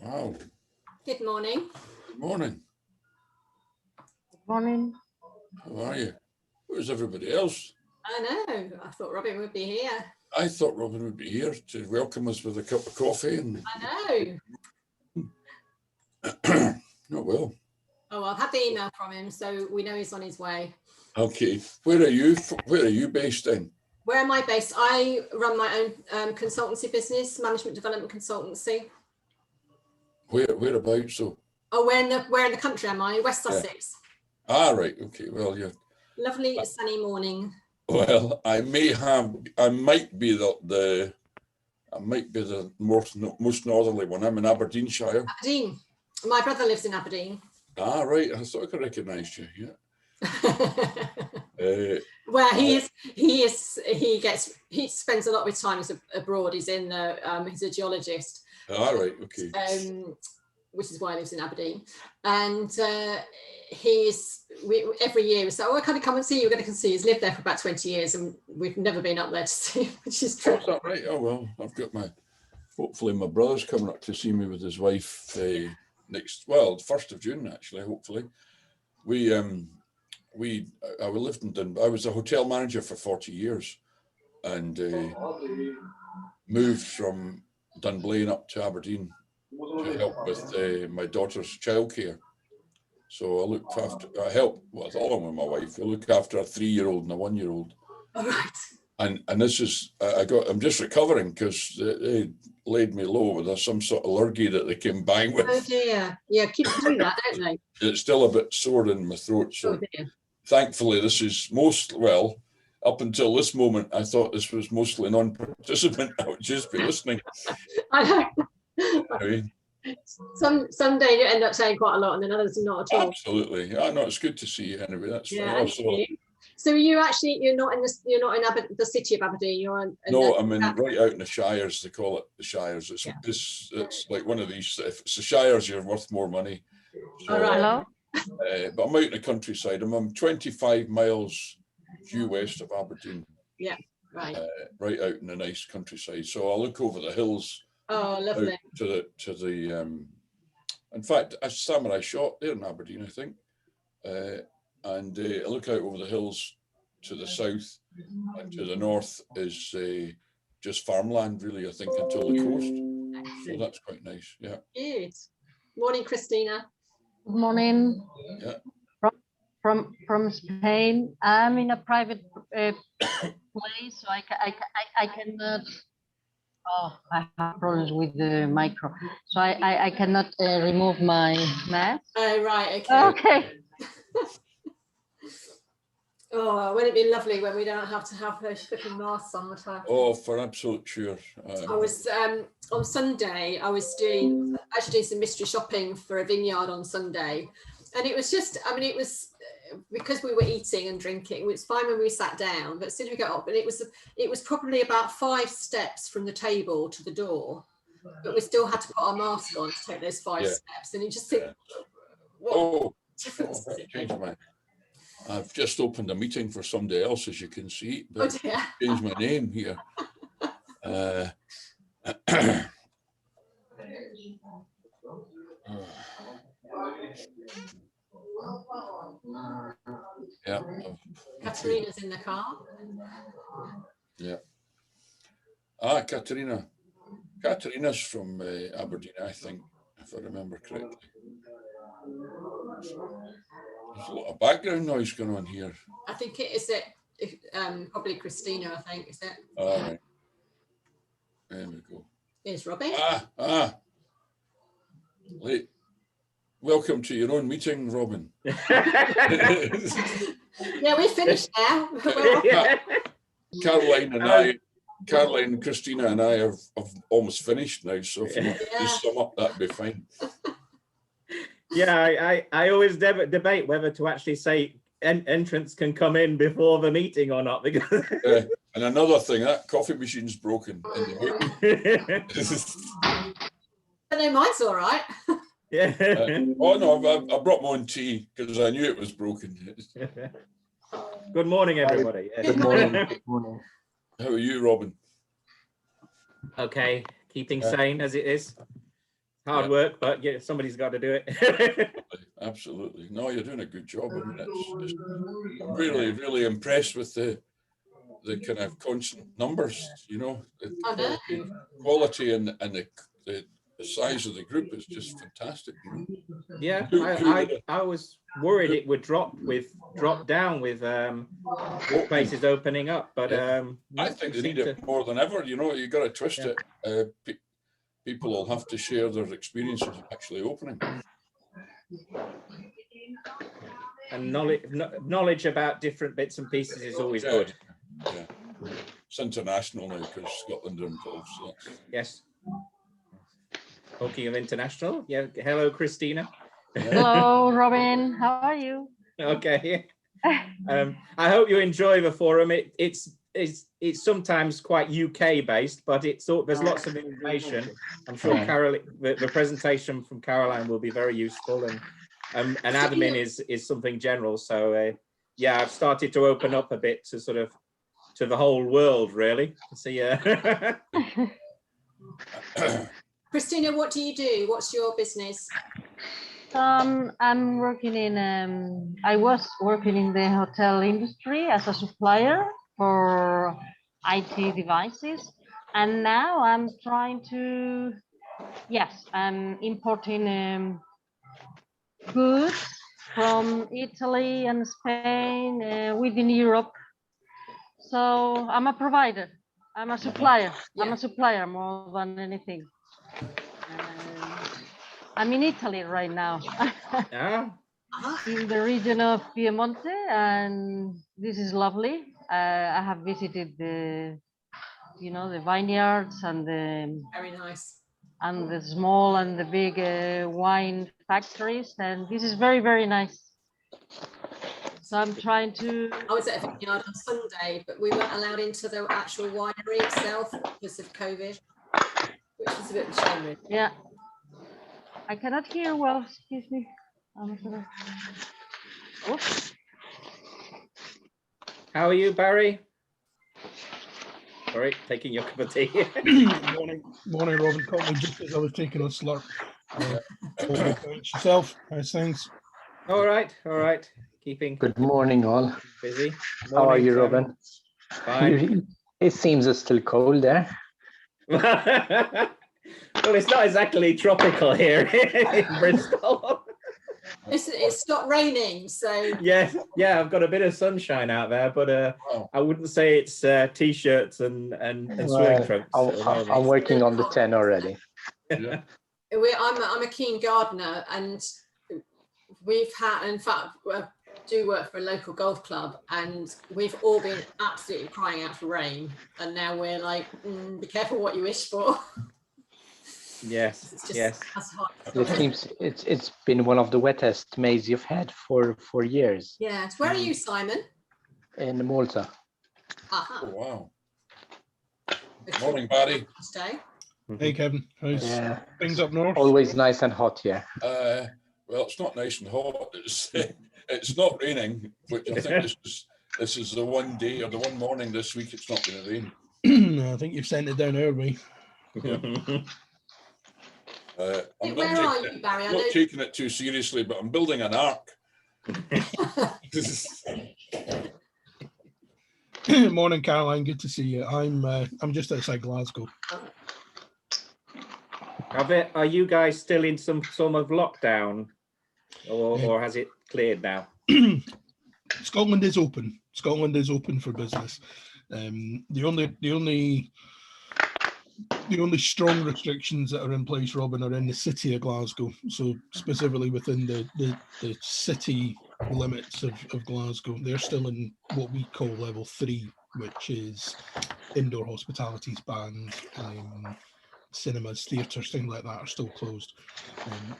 Wow. Good morning. Good morning. Good morning. How are you? Where's everybody else? I know. I thought Robin would be here. I thought Robin would be here to welcome us with a cup of coffee. And I know. oh, well. Oh, I've had the email from him, so we know he's on his way. Okay. Where are you based in? Where am I based? I run my own consultancy business, management development consultancy. Whereabouts? So. Oh, where in the country am I? West Sussex. Yeah. Ah, right. Okay. Well, yeah. Lovely sunny morning. Well, I might be the most northerly one. I'm in Aberdeenshire. Aberdeen. My brother lives in Aberdeen. Ah, right. I thought I could recognise you. Yeah. Well, he spends a lot of his time abroad. He's he's a geologist. Ah, right. Okay. Which is why he lives in Aberdeen, and every year we say, "Oh, I kind of come and see you." We're going to come see. He's lived there for about 20 years, and we've never been up there to see him, which is true. Oh, is that right? Oh well, hopefully my brother's coming up to see me with his wife the 1st of June actually. Hopefully, I lived in Dunblane. I was a hotel manager for 40 years, and moved from Dunblane up to Aberdeen to help with my daughter's childcare. So I help along with my wife. We look after a 3-year-old and a 1-year-old. All right. And this is I'm just recovering because they laid me low with some sort of lurgy that they came bang with. Oh dear. Yeah, kids do that, don't they? It's still a bit sore in my throat. So thankfully this is up until this moment, I thought this was mostly non-participant. I would just be listening. I know. Anyway. Some day you end up saying quite a lot, and then others not at all. Absolutely. Yeah, no, it's good to see you anyway. That's fine. So you're not in the city of Aberdeen. I'm in right out in the Shires. They call it the Shires. It's like one of these. If it's the Shires, you're worth more money. So, all right. Hello. But I'm out in the countryside. I'm 25 miles due west of Aberdeen. Yeah, right. Right out in the nice countryside. So I look over the hills. Oh, lovely. To the in fact, a samurai shot there in Aberdeen, I think. And I look out over the hills to the south, and to the north is just farmland, really, I think, until the coast. So that's quite nice. Yeah. Good. Morning, Christina. Good morning. Yeah. From Spain. I'm in a private place, so I cannot Oh, I have problems with the micro, so I cannot remove my mask. Oh, right, okay. Okay. Oh, wouldn't it be lovely when we don't have to have those flipping masks on the time? Oh, for absolute sure. I was on Sunday. I was actually doing some mystery shopping for a vineyard on Sunday, and it was just. I mean, it was because we were eating and drinking. It was fine when we sat down, but as soon as we got up, and it was probably about 5 steps from the table to the door, but we still had to put our mask on to take those 5 Yeah. steps, and you just think, what Oh, difference does it make? changed my. I've just opened a meeting for somebody else, as you can see, Oh but dear. changed my name here. Yeah. Katerina's in the car. Yeah. Katerina. Katerina's from Aberdeen, I think, if I remember correctly. There's a lot of background noise going on here. I think it is probably Christina, I think, is it? All right. There we go. Here's Robbie. Late. Welcome to your own meeting, Robin. Yeah, we finished now. Caroline, Christina and I have almost finished now, so if you want to just sum up, that'd be fine. Yeah, I always debate whether to actually say entrants can come in before the meeting or not, because And another thing, that coffee machine's broken in the meeting. But no, mine's all right. yeah. Oh no, I brought my own tea because I knew it was broken. Good morning, everybody. Good morning. Good morning. How are you, Robin? Okay, keeping sane as it is. Hard Yeah. work, but yeah, somebody's got to do it. Absolutely. No, you're doing a good job. I mean, I'm really, really impressed with the kind of constant numbers, you know, the quality and the size of the group is just fantastic. You know? Yeah, Who I was worried it would drop down with places opening up, but I think they need it more than ever. You know, you got to twist it. People will have to share their experiences of actually opening. And knowledge about different bits and pieces is always good. Yeah, it's international now because Scotland are involved. So Yes. Talking of international, yeah. Hello, Christina. Hello, Robin. How are you? Okay. I hope you enjoy the forum. It's sometimes quite UK based, but there's lots of information. I'm sure the presentation from Caroline will be very useful, and admin is something general. So yeah, I've started to open up a bit to sort of to the whole world, really. So yeah. Christina, what do you do? What's your business? I'm working I was working in the hotel industry as a supplier for IT devices. And now I'm trying to, I'm importing goods from Italy and Spain within Europe. So I'm a provider. I'm a supplier. Yeah. I'm a supplier more than anything. I'm in Italy right now. Yeah. In the region of Piemonte, and this is lovely. I have visited the vineyards and Very nice. the small and the big wine factories, and this is very, very nice. So I'm trying to. I was at a vineyard on Sunday, but we weren't allowed into the actual winery itself because of COVID, which is a bit of a shame. Really. Yeah. I cannot hear well, excuse me. Oops. How are you, Barry? Sorry, taking your cup of tea. Morning, Robin. Caught me just as I was taking a slurp. Yourself, how's things? All right. Keeping Good morning, all. busy. How are Morning, you, Robin? Fine. It seems it's still cold there. Well, it's not exactly tropical here in Bristol. It's stopped raining, so Yeah, I've got a bit of sunshine out there, but Wow. I wouldn't say it's t-shirts and swimming Well, trunks. at the moment. I'm working on the 10 already. Yeah. I'm a keen gardener, and we've had, in fact, I do work for a local golf club, and we've all been absolutely crying out for rain, and now we're like, be careful what you wish for. Yes, It's just yes. as hot. It seems it's been one of the wettest Mays you've had for years Yeah. So where are you, Simon? in Malta. Aha. Oh, wow. Morning, Barry. Stay. Hey, Kevin. How's Yeah, things up north? always nice and hot here. Well, it's not nice and hot. It's not raining, which I think this is the one day or the one morning this week it's not going to rain. I think you've sent it down our way. I'm Where not, are taking, you, Barry? I not know. taking it too seriously, but I'm building an ark. Morning, Caroline. Good to see you. I'm just outside Glasgow. Are you guys still in some sort of lockdown, or has it cleared now? Scotland is open. Scotland is open for business. The only strong restrictions that are in place, Robin, are in the city of Glasgow. So specifically within the city limits of Glasgow, they're still in what we call level 3, which is indoor hospitality is banned. Cinemas, theatres, things like that are still closed.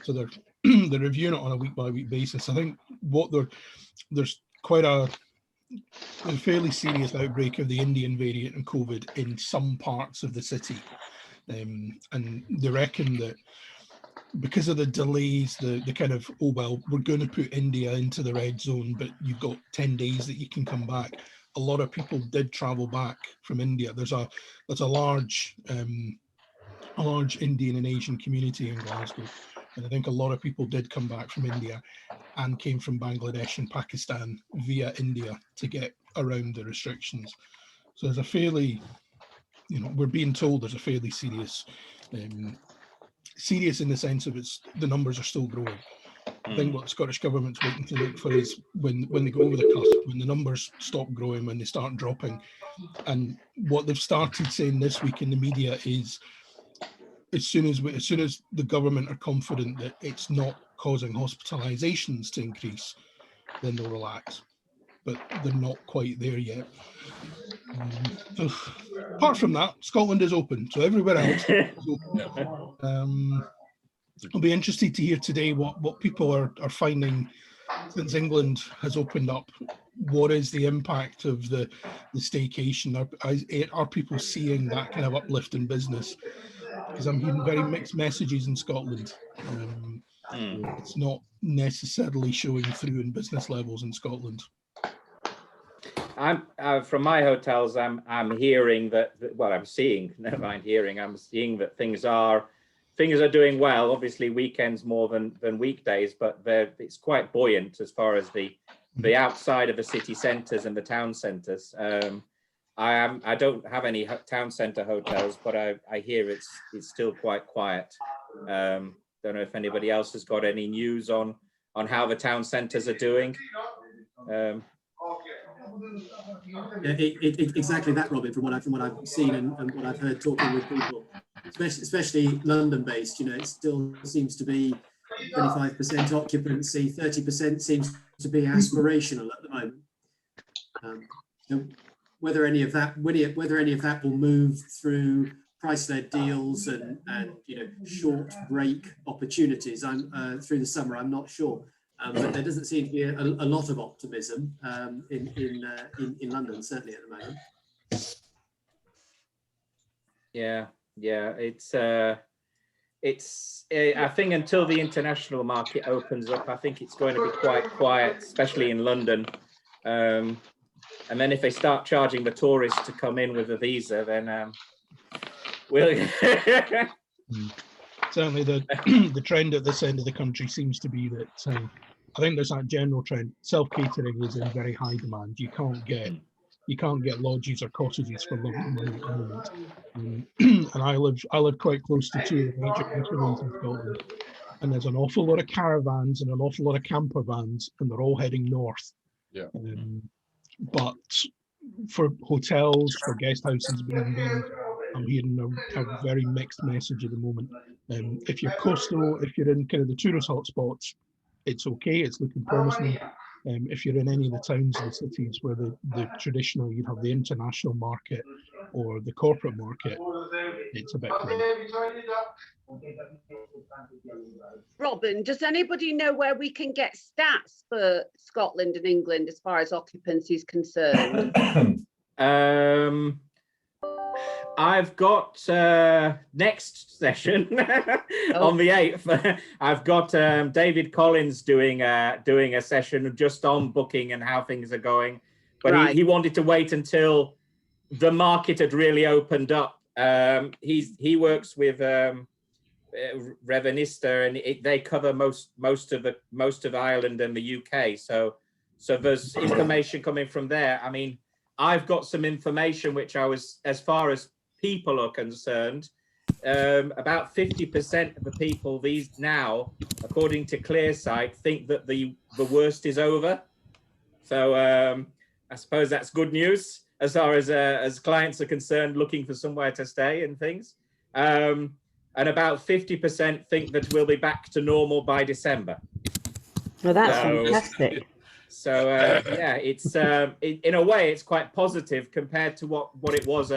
So they're they're reviewing it on a week by week basis. I think there's quite a fairly serious outbreak of the Indian variant of COVID in some parts of the city. And they reckon that because of the delays, the kind of, oh, well, we're going to put India into the red zone, but you've got 10 days that you can come back. A lot of people did travel back from India. There's a large Indian and Asian community in Glasgow. And I think a lot of people did come back from India and came from Bangladesh and Pakistan via India to get around the restrictions. So there's a fairly, we're being told there's a fairly serious in the sense of the numbers are still growing. I think what the Scottish government's waiting to look for is when they go over the cusp, when the numbers stop growing, when they start dropping. And what they've started saying this week in the media is as soon as the government are confident that it's not causing hospitalizations to increase, then they'll relax. But they're not quite there yet. So apart from that, Scotland is open. So everywhere else is open. I'll be interested to hear today what people are finding since England has opened up. What is the impact of the staycation? Are people seeing that kind of uplift in business? Because I'm hearing very mixed messages in Scotland. It's not necessarily showing through in business levels in Scotland. I'm from my hotels. I'm hearing that. Well, I'm seeing. Never mind hearing. I'm seeing that things are doing well. Obviously, weekends more than weekdays, but it's quite buoyant as far as the outside of the city centres and the town centres. I don't have any town centre hotels, but I hear it's still quite quiet. Don't know if anybody else has got any news on how the town centres are doing. Exactly that, Robin. From what I've seen and what I've heard talking with people, especially London-based, it still seems to be 25% occupancy, 30% seems to be aspirational at the moment. Whether any of that will move through price-led deals and short break opportunities through the summer, I'm not sure. But there doesn't seem to be a lot of optimism in London, certainly at the moment. Yeah, it's I think until the international market opens up, I think it's going to be quite quiet, especially in London. And then if they start charging the tourists to come in with a visa, then we'll. Certainly, the trend at this end of the country seems to be that I think there's that general trend. Self-catering is in very high demand. You can't get lodges or cottages for love money at the moment. And I live quite close to two of the major restaurants in Scotland, and there's an awful lot of caravans and an awful lot of camper vans, and they're all heading north. Yeah. But for hotels, for guest houses, B&Bs, I'm hearing a very mixed message at the moment. If you're coastal, if you're in kind of the tourist hotspots, it's okay, it's looking promising. If you're in any of the towns and cities where the traditional, you'd have the international market or the corporate market, it's a bit grim. Robin, does anybody know where we can get stats for Scotland and England as far as occupancy is concerned? I've got next session on the 8th. I've got David Collins doing a session just on booking and how things are going, but Right. he wanted to wait until the market had really opened up. He works with Revenista, and they cover most of Ireland and the UK. So there's information coming from there. I mean, I've got some information which I was, as far as people are concerned, about 50% of the people these now, according to ClearSight, think that the worst is over. So I suppose that's good news as far as clients are concerned, looking for somewhere to stay and things. And about 50% think that we'll be back to normal by December. Well, that's fantastic. So yeah, it's in a way it's quite positive compared to what it was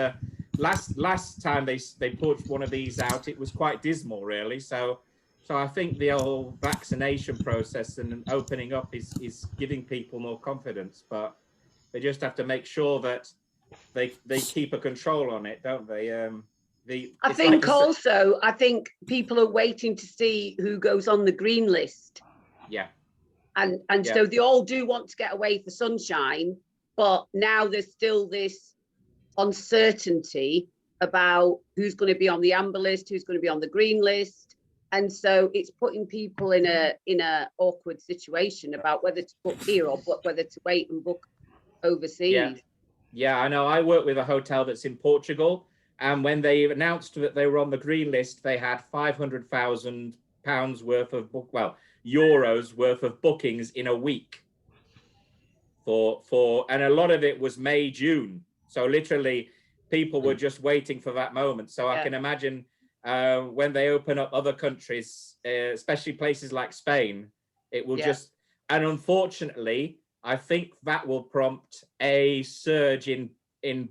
last time they put one of these out. It was quite dismal, really. So I think the whole vaccination process and opening up is giving people more confidence, but they just have to make sure that they keep a control on it, don't they? I think also, I think people are waiting to see who goes on the green list. Yeah. And so they all do want to get away for sunshine, but now there's still this uncertainty about who's going to be on the amber list, who's going to be on the green list. And so it's putting people in a awkward situation about whether to book here or whether to wait and book overseas. Yeah, I know. I work with a hotel that's in Portugal, and when they announced that they were on the green list, they had £500,000 worth of euros worth of bookings in a week and a lot of it was May, June. So literally people were just waiting for that moment. So I can imagine when they open up other countries, especially places like Spain, it will just, and unfortunately, I think that will prompt a surge in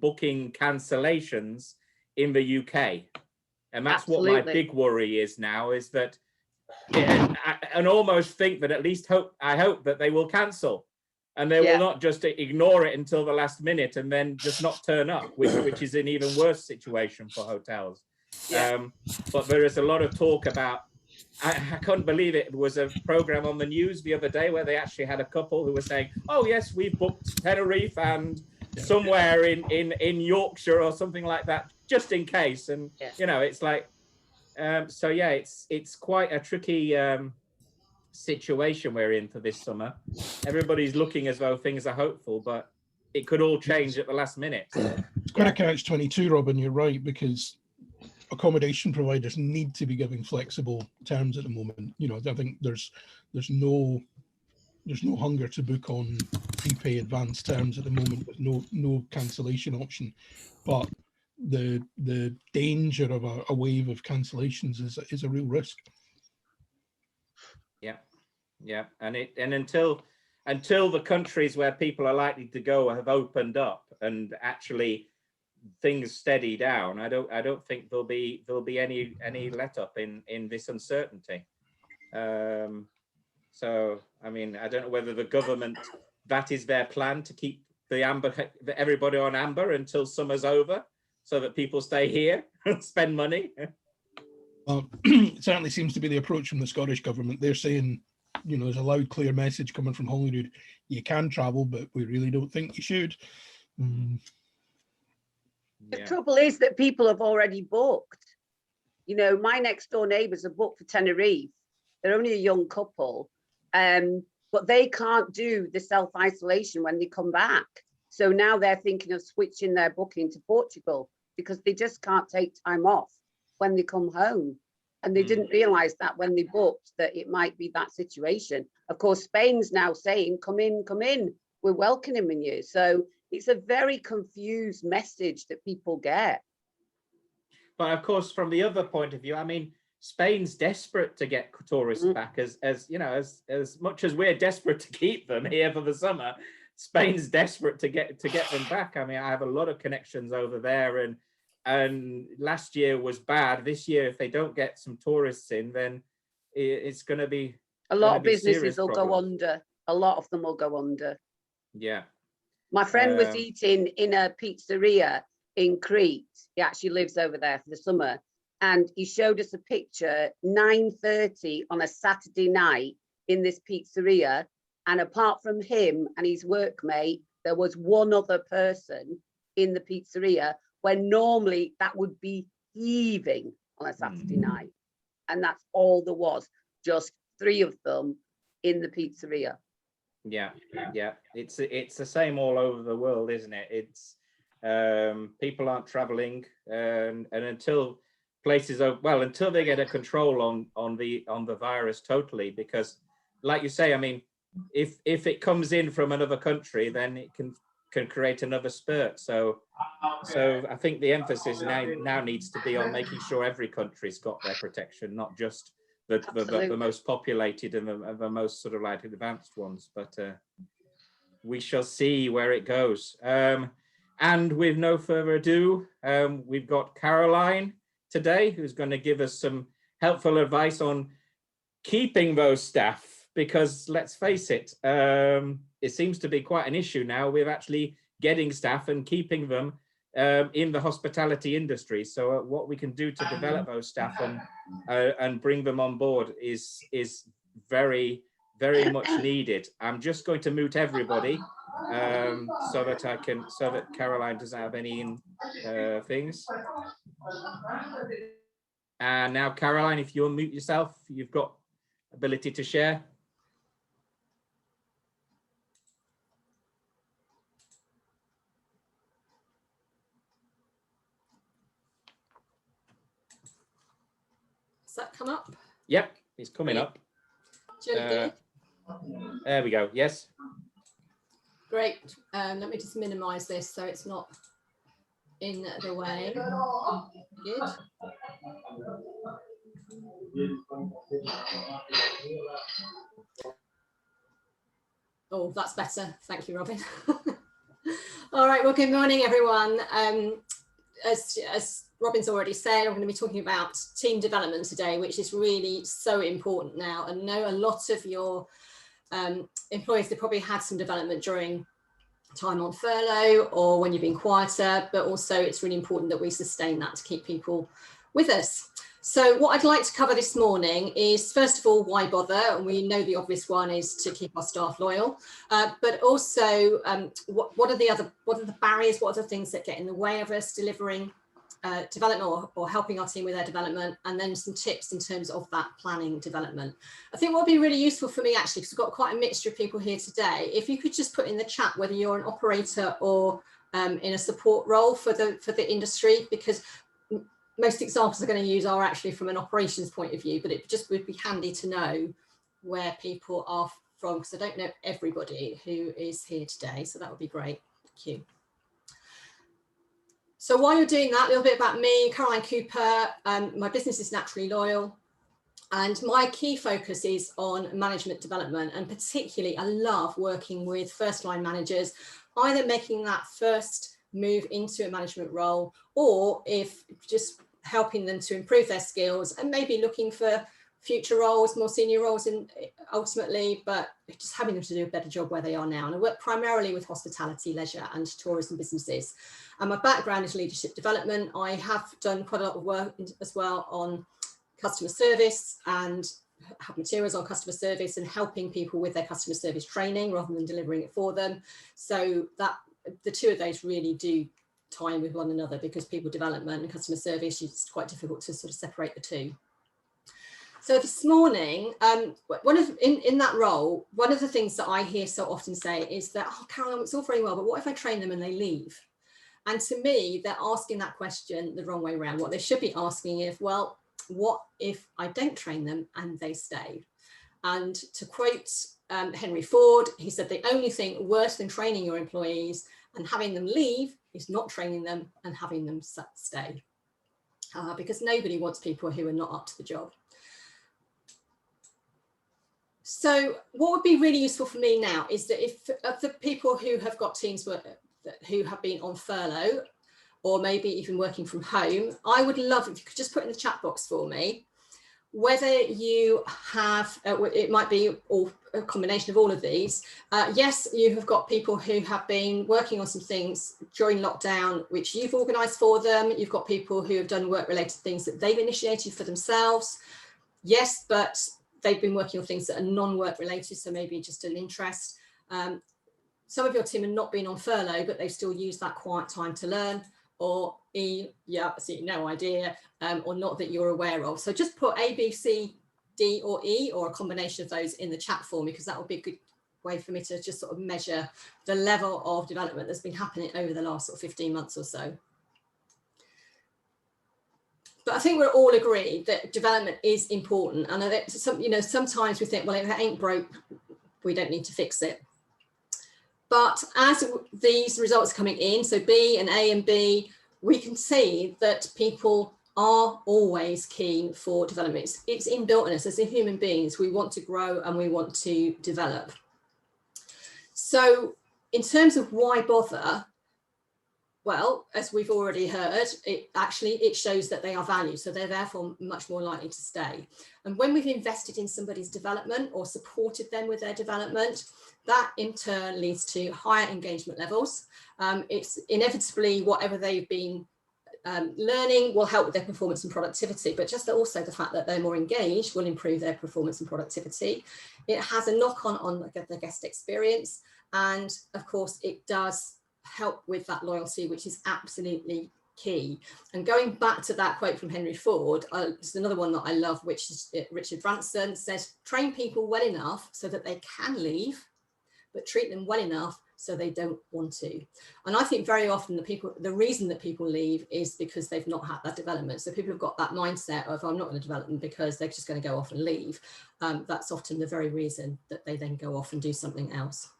booking cancellations in the UK. And that's what my big worry is now, is that and almost think that at least I hope that they will cancel, and they will not just ignore it until the last minute and then just not turn up, which is an even worse situation for hotels. But there is a lot of talk about, I couldn't believe it. There was a program on the news the other day where they actually had a couple who were saying, oh yes, we've booked Tenerife and somewhere in Yorkshire or something like that, just in case. And you know, it's like, so yeah, it's quite a tricky situation we're in for this summer. Everybody's looking as though things are hopeful, but it could all change at the last minute. It's quite a catch-22, Robin. You're right, because accommodation providers need to be giving flexible terms at the moment. You know, I think there's no hunger to book on prepay advance terms at the moment with no cancellation option, but the danger of a wave of cancellations is a real risk. Yeah, and until the countries where people are likely to go have opened up and actually things steady down, I don't think there'll be any let up in this uncertainty. So I mean, I don't know whether the government, that is their plan, to keep everybody on amber until summer's over, so that people stay here and spend money. It certainly seems to be the approach from the Scottish government. They're saying, you know, there's a loud, clear message coming from Holyrood. You can travel, but we really don't think you should. The trouble is that people have already booked. You know, my next door neighbours are booked for Tenerife. They're only a young couple, but they can't do the self-isolation when they come back. So now they're thinking of switching their booking to Portugal because they just can't take time off when they come home. And they didn't realise that when they booked that it might be that situation. Of course, Spain's now saying, come in, we're welcoming you. So it's a very confused message that people get. But of course, from the other point of view, I mean, Spain's desperate to get tourists back, as you know, as much as we're desperate to keep them here for the summer. Spain's desperate to get them back. I mean, I have a lot of connections over there, and last year was bad. This year, if they don't get some tourists in, then it's going to be a lot of businesses will go under. A lot of them will go under. Yeah. My friend was eating in a pizzeria in Crete. He actually lives over there for the summer. And he showed us a picture, 9:30 on a Saturday night in this pizzeria. And apart from him and his workmate, there was one other person in the pizzeria, when normally that would be heaving on a Saturday night. And that's all there was, just 3 of them in the pizzeria. Yeah, it's the same all over the world, isn't it? It's people aren't traveling, and until places are, well, until they get a control on the virus totally, because like you say, I mean, if it comes in from another country, then it can create another spurt. So I think the emphasis now needs to be on making sure every country's got their protection, not just the most populated and the most sort of like advanced ones. But we shall see where it goes. And with no further ado, we've got Caroline today, who's going to give us some helpful advice on keeping those staff, because let's face it, it seems to be quite an issue now with actually getting staff and keeping them in the hospitality industry. So what we can do to develop those staff and bring them on board is very, very much needed. I'm just going to mute everybody so that Caroline doesn't have any things. And now, Caroline, if you unmute yourself, you've got ability to share. Does that come up? Yep, it's coming up. There we go. Yes. Great. Let me just minimize this so it's not in the way. Good. Oh, that's better. Thank you, Robin. All right. Well, good morning, everyone. As Robin's already said, I'm going to be talking about team development today, which is really so important now. And I know a lot of your employees, they probably had some development during time on furlough or when you've been quieter, but also it's really important that we sustain that to keep people with us. So what I'd like to cover this morning is, first of all, why bother? And we know the obvious one is to keep our staff loyal, but also what are the barriers, what are the things that get in the way of us delivering development or helping our team with their development, and then some tips in terms of that planning development. I think what would be really useful for me, actually, because we've got quite a mixture of people here today, if you could just put in the chat whether you're an operator or in a support role for the industry, because most examples I'm going to use are actually from an operations point of view, but it just would be handy to know where people are from, because I don't know everybody who is here today, so that would be great. Thank you. So while you're doing that, a little bit about me, Caroline Cooper. My business is Naturally Loyal, and my key focus is on management development, and particularly I love working with first-line managers, either making that first move into a management role, or if just helping them to improve their skills and maybe looking for future roles, more senior roles ultimately, but just having them to do a better job where they are now. And I work primarily with hospitality, leisure and tourism businesses. And my background is leadership development. I have done quite a lot of work as well on customer service and have materials on customer service and helping people with their customer service training rather than delivering it for them. So that the two of those really do tie in with one another, because people development and customer service, it's quite difficult to sort of separate the two. So this morning, in that role, one of the things that I hear so often say is that, oh, Caroline, it's all very well, but what if I train them and they leave? And to me, they're asking that question the wrong way around. What they should be asking is, well, what if I don't train them and they stay? And to quote Henry Ford, he said, the only thing worse than training your employees and having them leave is not training them and having them stay. Because nobody wants people who are not up to the job. So what would be really useful for me now is that if of the people who have got teams who have been on furlough or maybe even working from home, I would love if you could just put in the chat box for me whether you have, it might be all, a combination of all of these. Yes, you have got people who have been working on some things during lockdown, which you've organised for them. You've got people who have done work-related things that they've initiated for themselves. Yes, but they've been working on things that are non-work related, so maybe just an interest. Some of your team have not been on furlough, but they've still used that quiet time to learn, or E, yeah, absolutely no idea, or not that you're aware of. So just put A, B, C, D or E, or a combination of those in the chat for me, because that would be a good way for me to just sort of measure the level of development that's been happening over the last sort of 15 months or so. But I think we're all agreed that development is important. And that sometimes we think, well, if it ain't broke, we don't need to fix it. But as these results are coming in, so B and A and B, we can see that people are always keen for development. It's inbuilt in us as human beings. We want to grow and we want to develop. So in terms of why bother, well, as we've already heard, it shows that they are valued. So they're therefore much more likely to stay. And when we've invested in somebody's development or supported them with their development, that in turn leads to higher engagement levels. It's inevitably whatever they've been learning will help with their performance and productivity, but just also the fact that they're more engaged will improve their performance and productivity. It has a knock-on on the guest experience. And of course, it does help with that loyalty, which is absolutely key. And going back to that quote from Henry Ford, there's another one that I love, which is Richard Branson says, train people well enough so that they can leave, but treat them well enough so they don't want to. And I think very often the reason that people leave is because they've not had that development. So people have got that mindset of, I'm not going to develop them because they're just going to go off and leave. That's often the very reason that they then go off and do something else.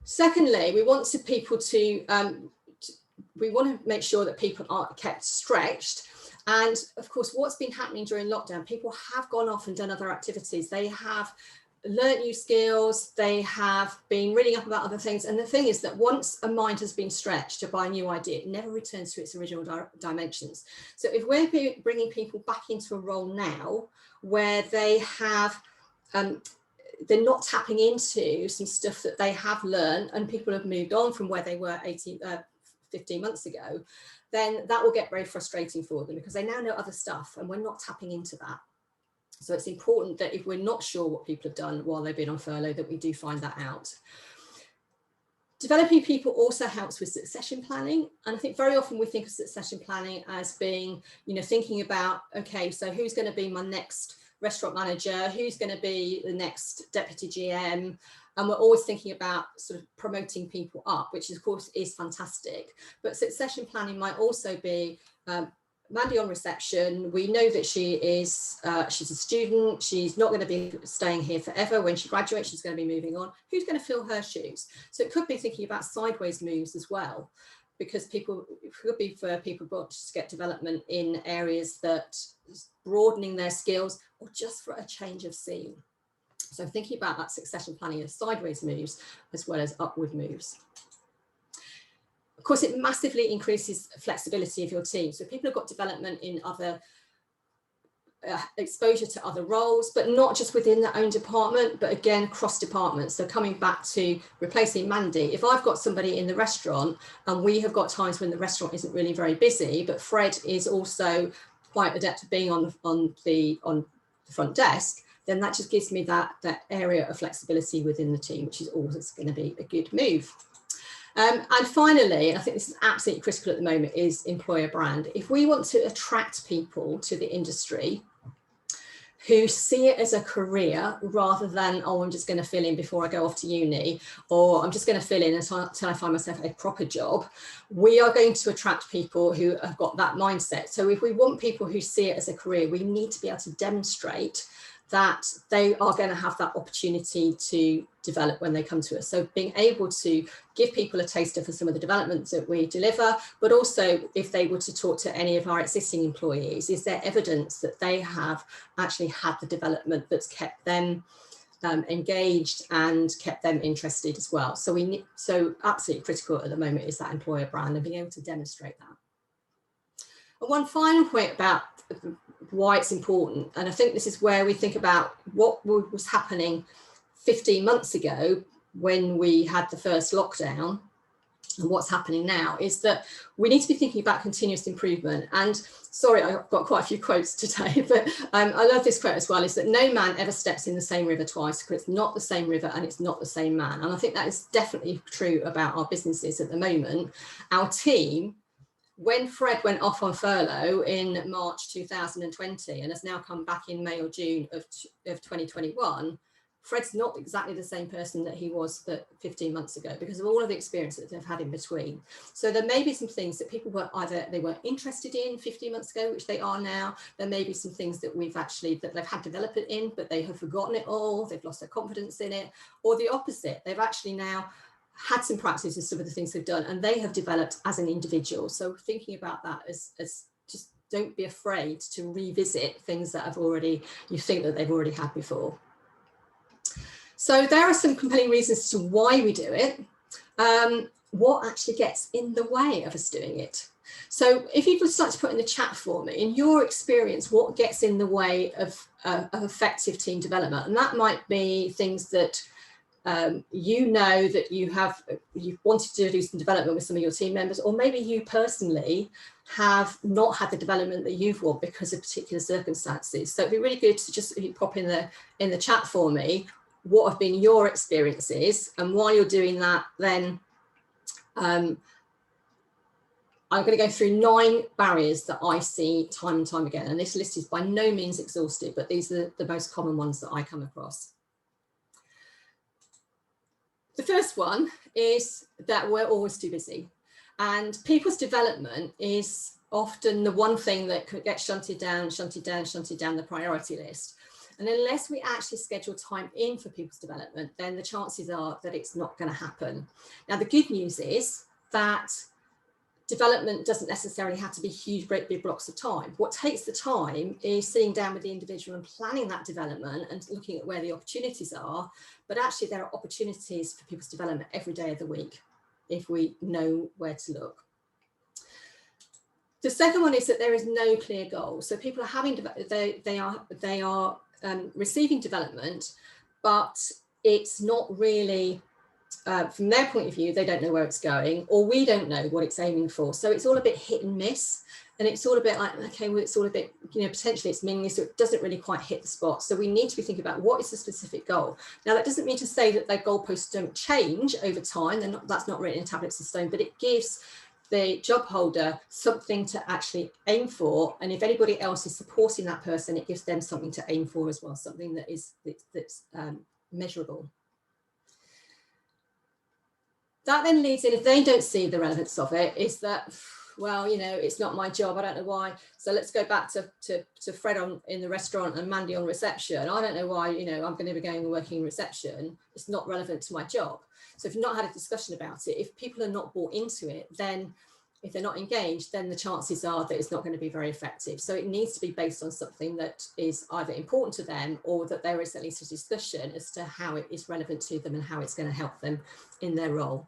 Secondly, we want to make sure that people are kept stretched. And of course, what's been happening during lockdown, people have gone off and done other activities. They have learnt new skills, they have been reading up about other things. And the thing is that once a mind has been stretched by a new idea, it never returns to its original dimensions. So if we're bringing people back into a role now where they have, they're not tapping into some stuff that they have learned and people have moved on from where they were 15 months ago, then that will get very frustrating for them because they now know other stuff and we're not tapping into that. So it's important that if we're not sure what people have done while they've been on furlough, that we do find that out. Developing people also helps with succession planning. And I think very often we think of succession planning as being, thinking about, okay, so who's going to be my next restaurant manager, who's going to be the next deputy GM, and we're always thinking about sort of promoting people up, which of course is fantastic. But succession planning might also be Mandy on reception. We know that she's a student. She's not going to be staying here forever. When she graduates, she's going to be moving on. Who's going to fill her shoes? So it could be thinking about sideways moves as well, because it could be for people to get development in areas that broadening their skills or just for a change of scene. So thinking about that succession planning of sideways moves as well as upward moves. Of course, it massively increases flexibility of your team. So people have got development in other exposure to other roles, but not just within their own department, but again, cross departments. So coming back to replacing Mandy, if I've got somebody in the restaurant and we have got times when the restaurant isn't really very busy, but Fred is also quite adept at being on the front desk, then that just gives me that area of flexibility within the team, which is always going to be a good move. And finally, and I think this is absolutely critical at the moment, is employer brand. If we want to attract people to the industry who see it as a career rather than, oh, I'm just going to fill in before I go off to uni, or I'm just going to fill in until I find myself a proper job. We are going to attract people who have got that mindset. So if we want people who see it as a career, we need to be able to demonstrate that they are going to have that opportunity to develop when they come to us. So being able to give people a taster for some of the developments that we deliver, but also if they were to talk to any of our existing employees, is there evidence that they have actually had the development that's kept them engaged and kept them interested as well. So we need, so absolutely critical at the moment is that employer brand and being able to demonstrate that. And one final point about why it's important, and I think this is where we think about what was happening 15 months ago when we had the first lockdown and what's happening now, is that we need to be thinking about continuous improvement. And sorry, I've got quite a few quotes today, but I love this quote as well, is that no man ever steps in the same river twice, because it's not the same river and it's not the same man. And I think that is definitely true about our businesses at the moment. Our team, when Fred went off on furlough in March 2020 and has now come back in May or June of 2021, Fred's not exactly the same person that he was 15 months ago because of all of the experience that they've had in between. So there may be some things that people were either they weren't interested in 15 months ago, which they are now. There may be some things that they've had development in, but they have forgotten it all. They've lost their confidence in it, or the opposite. They've actually now had some practice in some of the things they've done and they have developed as an individual. So thinking about that as just don't be afraid to revisit things that you think that they've already had before. So there are some compelling reasons as to why we do it. What actually gets in the way of us doing it? So if you'd just like to put in the chat for me, in your experience, what gets in the way of effective team development? And that might be things that you know that you've wanted to do some development with some of your team members, or maybe you personally have not had the development that you've want because of particular circumstances. So it'd be really good to just if you pop in the chat for me what have been your experiences, and while you're doing that, then I'm going to go through 9 barriers that I see time and time again, and this list is by no means exhaustive, but these are the most common ones that I come across. The first one is that we're always too busy, and people's development is often the one thing that could get shunted down the priority list. And unless we actually schedule time in for people's development, then the chances are that it's not going to happen. Now, the good news is that development doesn't necessarily have to be huge, great big blocks of time. What takes the time is sitting down with the individual and planning that development and looking at where the opportunities are. But actually there are opportunities for people's development every day of the week if we know where to look. The second one is that there is no clear goal. So people are having, they are receiving development, but it's not really, from their point of view, they don't know where it's going, or we don't know what it's aiming for. So it's all a bit hit and miss. And it's all a bit like, okay, well, it's all a bit, potentially it's meaningless, so it doesn't really quite hit the spot. So we need to be thinking about what is the specific goal. Now, that doesn't mean to say that their goalposts don't change over time. That's not written in tablets of stone, but it gives the job holder something to actually aim for. And if anybody else is supporting that person, it gives them something to aim for as well, something that's measurable. That then leads in, if they don't see the relevance of it, is that, well, it's not my job, I don't know why. So let's go back to Fred in the restaurant and Mandy on reception. I don't know why, I'm going to be going and working in reception. It's not relevant to my job. So if you've not had a discussion about it, if people are not bought into it, then if they're not engaged, then the chances are that it's not going to be very effective. So it needs to be based on something that is either important to them, or that there is at least a discussion as to how it is relevant to them and how it's going to help them in their role.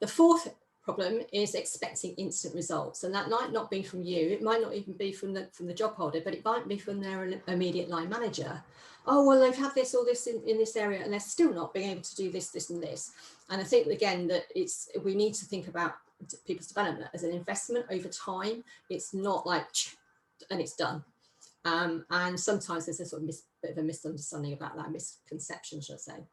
The fourth problem is expecting instant results, and that might not be from you. It might not even be from the job holder, but it might be from their immediate line manager. Oh, well, they've had this or this in this area, and they're still not being able to do this, this, and this. And I think again that we need to think about people's development as an investment over time. It's not like and it's done. And sometimes there's a sort of bit of a misunderstanding about that, misconception, should I say.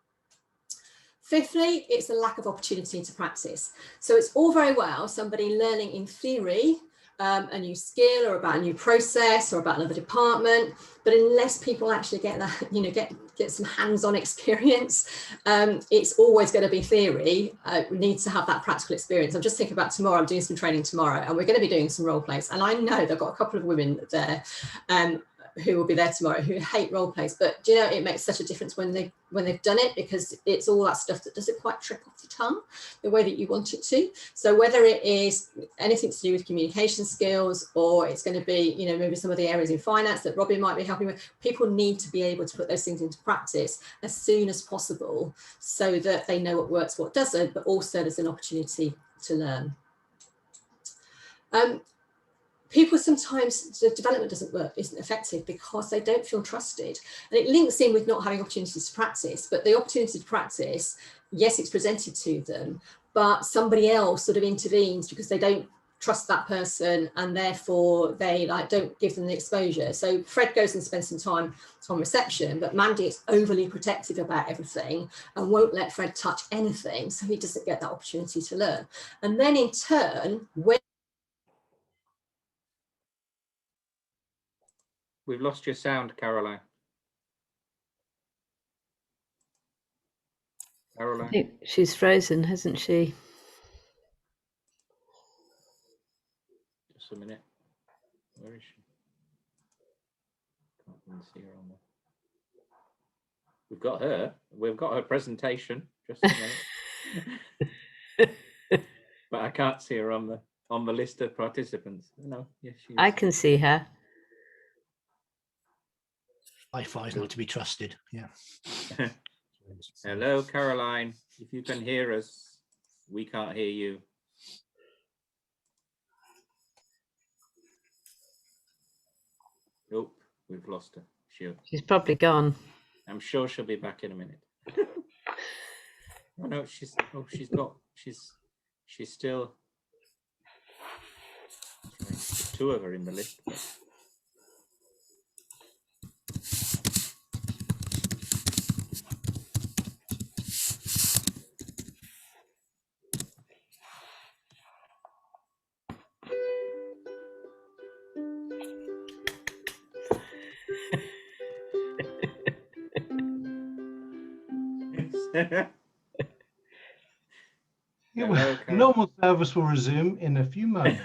Fifthly, it's a lack of opportunity to practice. So it's all very well somebody learning in theory a new skill or about a new process or about another department. But unless people actually get that, get some hands-on experience, it's always going to be theory. We need to have that practical experience. I'm just thinking about tomorrow. I'm doing some training tomorrow, and we're going to be doing some role plays. And I know they've got a couple of women there who will be there tomorrow who hate role plays, but it makes such a difference when they've done it, because it's all that stuff that doesn't quite trip off the tongue the way that you want it to. So whether it is anything to do with communication skills, or it's going to be maybe some of the areas in finance that Robin might be helping with, people need to be able to put those things into practice as soon as possible, so that they know what works, what doesn't, but also there's an opportunity to learn. People sometimes, the development doesn't work, isn't effective, because they don't feel trusted. And it links in with not having opportunities to practice, but the opportunity to practice, yes, it's presented to them, but somebody else sort of intervenes because they don't trust that person, and therefore they don't give them the exposure. So Fred goes and spends some time on reception, but Mandy is overly protective about everything and won't let Fred touch anything, so he doesn't get that opportunity to learn. And then in turn, when We've lost your sound, Caroline. I think she's frozen, hasn't she? Just a minute. Where is she? Can't even see her on there. We've got her. We've got her presentation. Just a minute. But I can't see her on the list of participants. No, yes, she is. I can see her. Wi-Fi is not to be trusted. Yeah. Hello, Caroline. If you can hear us, we can't hear you. Nope, we've lost her. She's probably gone. I'm sure she'll be back in a minute. Oh no, she's still. There's two of her in the list. Normal service will resume in a few moments.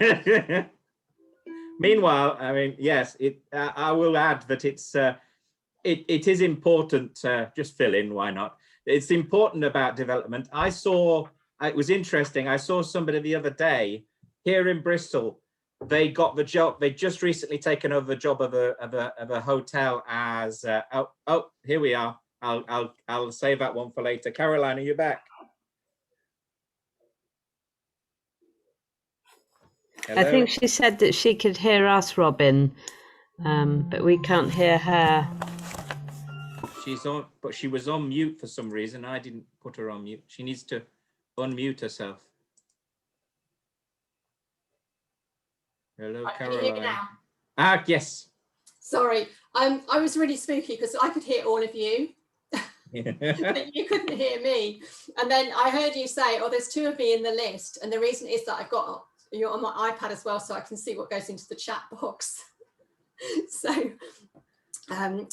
Meanwhile, I mean, yes, I will add that it is important. Just fill in, why not? It's important about development. It was interesting. I saw somebody the other day here in Bristol. They got the job. They just recently taken over the job of a hotel as. Here we are. I'll save that one for later. Caroline, are you back? Hello? I think she said that she could hear us, Robin, but we can't hear her. She's on, but she was on mute for some reason. I didn't put her on mute. She needs to unmute herself. Hello, Caroline. Can you hear me now? Ah, yes. Sorry, I was really spooky because I could hear all of you. But you couldn't hear me. And then I heard you say, oh, there's two of me in the list. And the reason is that I've got you're on my iPad as well, so I can see what goes into the chat box. So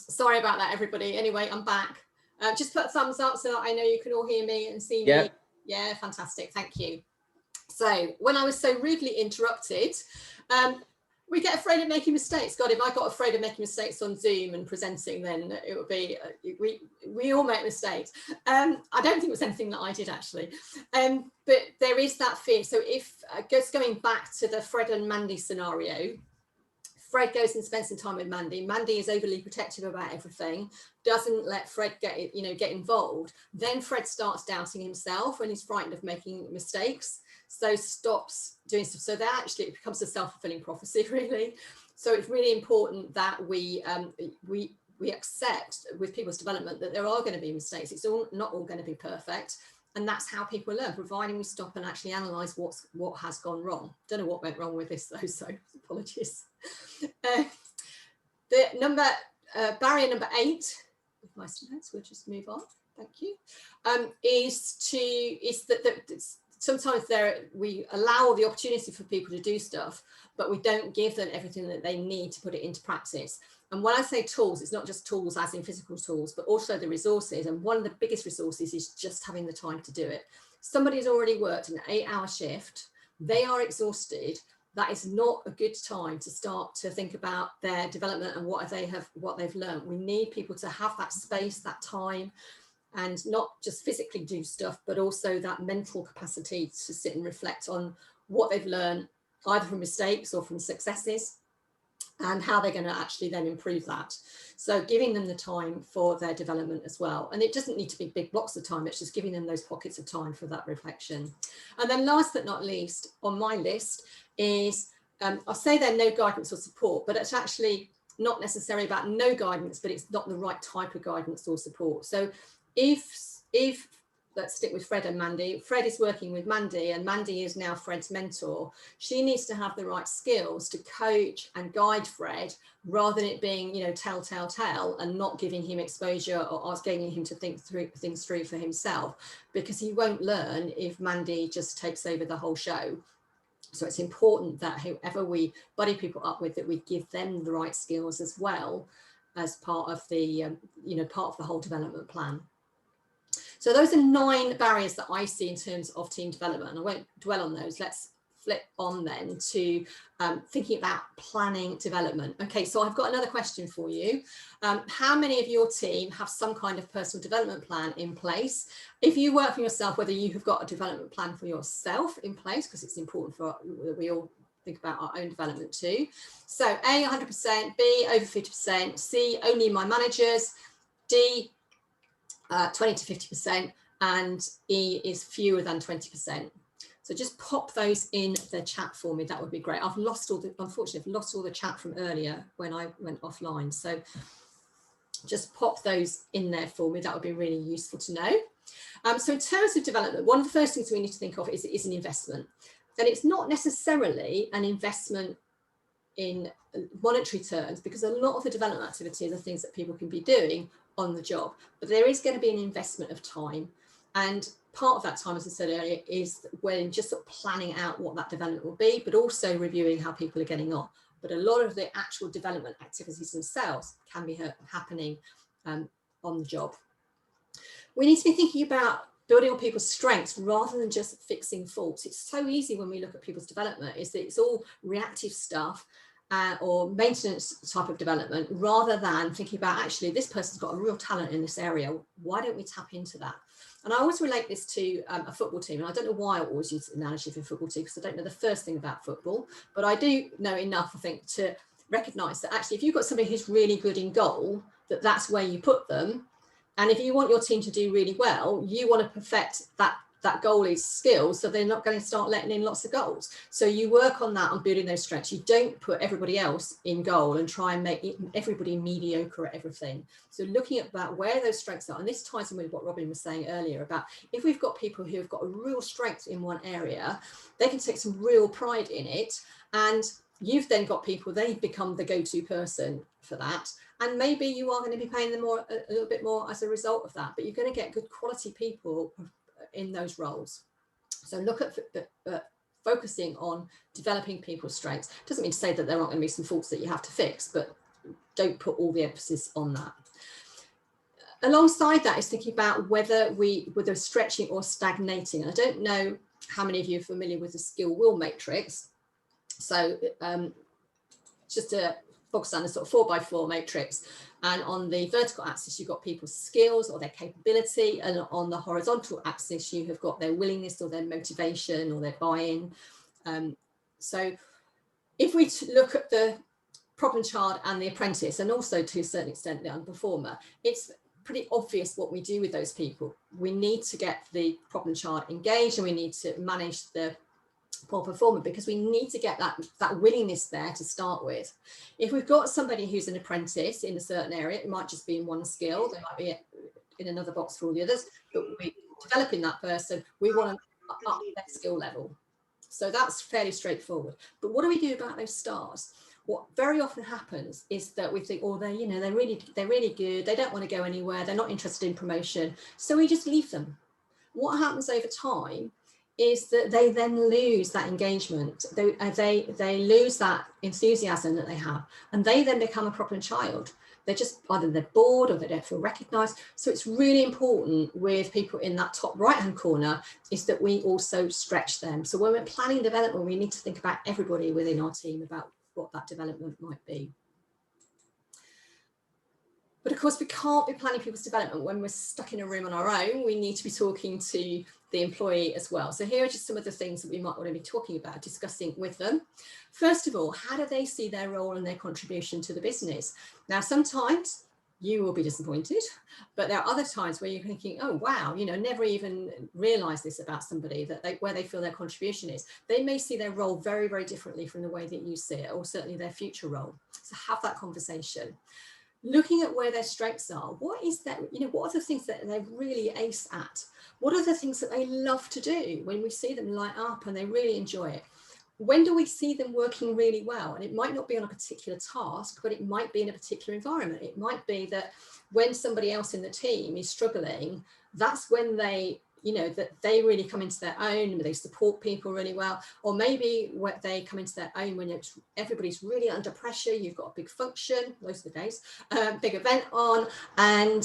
sorry about that, everybody. Anyway, I'm back. Just put a thumbs up so that I know you can all hear me and see me. Yeah, fantastic. Thank you. So when I was so rudely interrupted, we get afraid of making mistakes. God, if I got afraid of making mistakes on Zoom and presenting, then it would be, we all make mistakes. I don't think it was anything that I did actually. But there is that fear. So if, just going back to the Fred and Mandy scenario, Fred goes and spends some time with Mandy. Mandy is overly protective about everything, doesn't let Fred get involved. Then Fred starts doubting himself when he's frightened of making mistakes. So stops doing stuff. So that actually it becomes a self-fulfilling prophecy, really. So it's really important that we accept with people's development that there are going to be mistakes. It's not all going to be perfect. And that's how people learn, providing we stop and actually analyse what has gone wrong. Don't know what went wrong with this though, so apologies. The barrier number 8, with my slides, we'll just move on. Thank you. Is sometimes we allow the opportunity for people to do stuff, but we don't give them everything that they need to put it into practice. And when I say tools, it's not just tools as in physical tools, but also the resources. And one of the biggest resources is just having the time to do it. Somebody's already worked an 8-hour shift. They are exhausted. That is not a good time to start to think about their development and what they've learned. We need people to have that space, that time, and not just physically do stuff, but also that mental capacity to sit and reflect on what they've learned, either from mistakes or from successes, and how they're going to actually then improve that. So giving them the time for their development as well. And it doesn't need to be big blocks of time, it's just giving them those pockets of time for that reflection. And then last but not least on my list is, I'll say there no guidance or support, but it's actually not necessarily about no guidance, but it's not the right type of guidance or support. So if let's stick with Fred and Mandy. Fred is working with Mandy and Mandy is now Fred's mentor. She needs to have the right skills to coach and guide Fred rather than it being, you know, tell, and not giving him exposure or asking him to think through things through for himself, because he won't learn if Mandy just takes over the whole show. So it's important that whoever we buddy people up with, that we give them the right skills as well as part of the, part of the whole development plan. So those are 9 barriers that I see in terms of team development. I won't dwell on those. Let's flip on then to thinking about planning development. Okay, so I've got another question for you. How many of your team have some kind of personal development plan in place? If you work for yourself, whether you have got a development plan for yourself in place, because it's important for we all think about our own development too. So A, 100%, B, over 50%, C, only my managers, D, 20 to 50%, and E is fewer than 20%. So just pop those in the chat for me. That would be great. Unfortunately, I've lost all the chat from earlier when I went offline. So just pop those in there for me. That would be really useful to know. So in terms of development, one of the first things we need to think of is an investment. And it's not necessarily an investment in monetary terms, because a lot of the development activities are things that people can be doing on the job, but there is going to be an investment of time. And part of that time, as I said earlier, is when just sort of planning out what that development will be, but also reviewing how people are getting on. But a lot of the actual development activities themselves can be happening on the job. We need to be thinking about building on people's strengths rather than just fixing faults. It's so easy when we look at people's development is that it's all reactive stuff or maintenance type of development, rather than thinking about actually this person's got a real talent in this area. Why don't we tap into that? And I always relate this to a football team. And I don't know why I always use the analogy for a football team, because I don't know the first thing about football, but I do know enough, I think, to recognize that actually if you've got somebody who's really good in goal, that's where you put them. And if you want your team to do really well, you want to perfect that goalie's skills, so they're not going to start letting in lots of goals. So you work on that, on building those strengths. You don't put everybody else in goal and try and make everybody mediocre at everything. So looking at that, where those strengths are, and this ties in with what Robin was saying earlier about if we've got people who have got a real strength in one area, they can take some real pride in it. And you've then got people, they become the go-to person for that. And maybe you are going to be paying them a little bit more as a result of that, but you're going to get good quality people in those roles. So look at focusing on developing people's strengths. Doesn't mean to say that there aren't going to be some faults that you have to fix, but don't put all the emphasis on that. Alongside that is thinking about whether they're stretching or stagnating. And I don't know how many of you are familiar with the skill will matrix. So just a bog standard sort of 4x4 matrix, and on the vertical axis you've got people's skills or their capability, and on the horizontal axis you have got their willingness or their motivation or their buy-in. So if we look at the problem child and the apprentice, and also to a certain extent the underperformer, it's pretty obvious what we do with those people. We need to get the problem child engaged, and we need to manage the poor performer, because we need to get that willingness there to start with. If we've got somebody who's an apprentice in a certain area, it might just be in one skill, they might be in another box for all the others, but we're developing that person, we want to up their skill level. So that's fairly straightforward. But what do we do about those stars? What very often happens is that we think, oh, they're really good, they don't want to go anywhere, they're not interested in promotion, so we just leave them. What happens over time is that they then lose that engagement. They lose that enthusiasm that they have, and they then become a problem child. They're just either they're bored or they don't feel recognized. So it's really important with people in that top right hand corner is that we also stretch them. So when we're planning development, we need to think about everybody within our team about what that development might be. But of course, we can't be planning people's development when we're stuck in a room on our own. We need to be talking to the employee as well. So here are just some of the things that we might want to be talking about, discussing with them. First of all, how do they see their role and their contribution to the business? Now, sometimes you will be disappointed, but there are other times where you're thinking, oh, wow, you know, never even realized this about somebody, that where they feel their contribution is. They may see their role very, very differently from the way that you see it, or certainly their future role. So have that conversation. Looking at where their strengths are, what is that, you know, what are the things that they're really ace at? What are the things that they love to do when we see them light up and they really enjoy it? When do we see them working really well? And it might not be on a particular task, but it might be in a particular environment. It might be that when somebody else in the team is struggling, that's when they, you know, that they really come into their own, they support people really well. Or maybe when they come into their own when everybody's really under pressure, you've got a big function, those are the days, big event on, and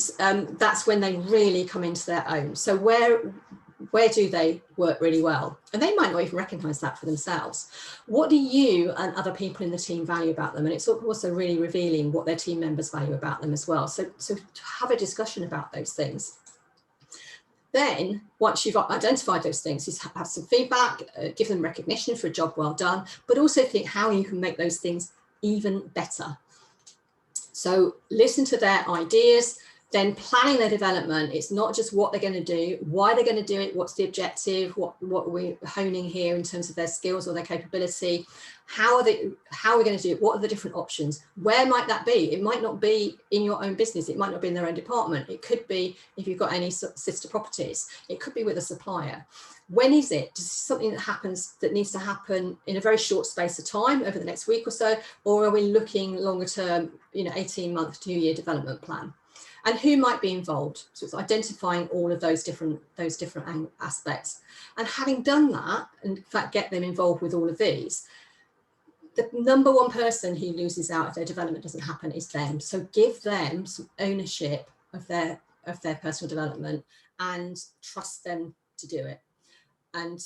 that's when they really come into their own. So where do they work really well? And they might not even recognize that for themselves. What do you and other people in the team value about them? And it's also really revealing what their team members value about them as well. So have a discussion about those things. Then, once you've identified those things, is have some feedback, give them recognition for a job well done, but also think how you can make those things even better. So listen to their ideas, then planning their development. It's not just what they're going to do, why they're going to do it, what's the objective, what we're honing here in terms of their skills or their capability, how are we going to do it, what are the different options, where might that be? It might not be in your own business, it might not be in their own department, it could be if you've got any sister properties, it could be with a supplier. When is it? Is this something that happens that needs to happen in a very short space of time over the next week or so, or are we looking longer term, you know, 18-month, 2-year development plan? And who might be involved? So it's identifying all of those different aspects. And having done that, and in fact get them involved with all of these, the number one person who loses out if their development doesn't happen is them. So give them some ownership of their personal development and trust them to do it. And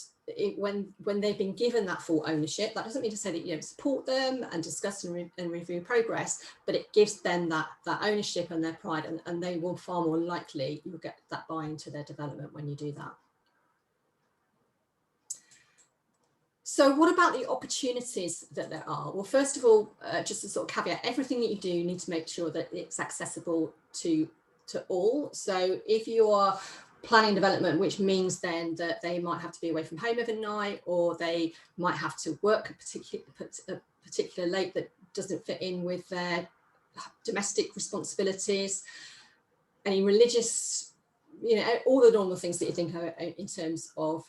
when they've been given that full ownership, that doesn't mean to say that you don't support them and discuss and review progress, but it gives them that ownership and their pride, and they will far more likely, you'll get that buy-in to their development when you do that. So what about the opportunities that there are? Well, first of all, just a sort of caveat, everything that you do, you need to make sure that it's accessible to all. So if you are planning development, which means then that they might have to be away from home overnight, or they might have to work a particular late that doesn't fit in with their domestic responsibilities, any religious, you know, all the normal things that you think of in terms of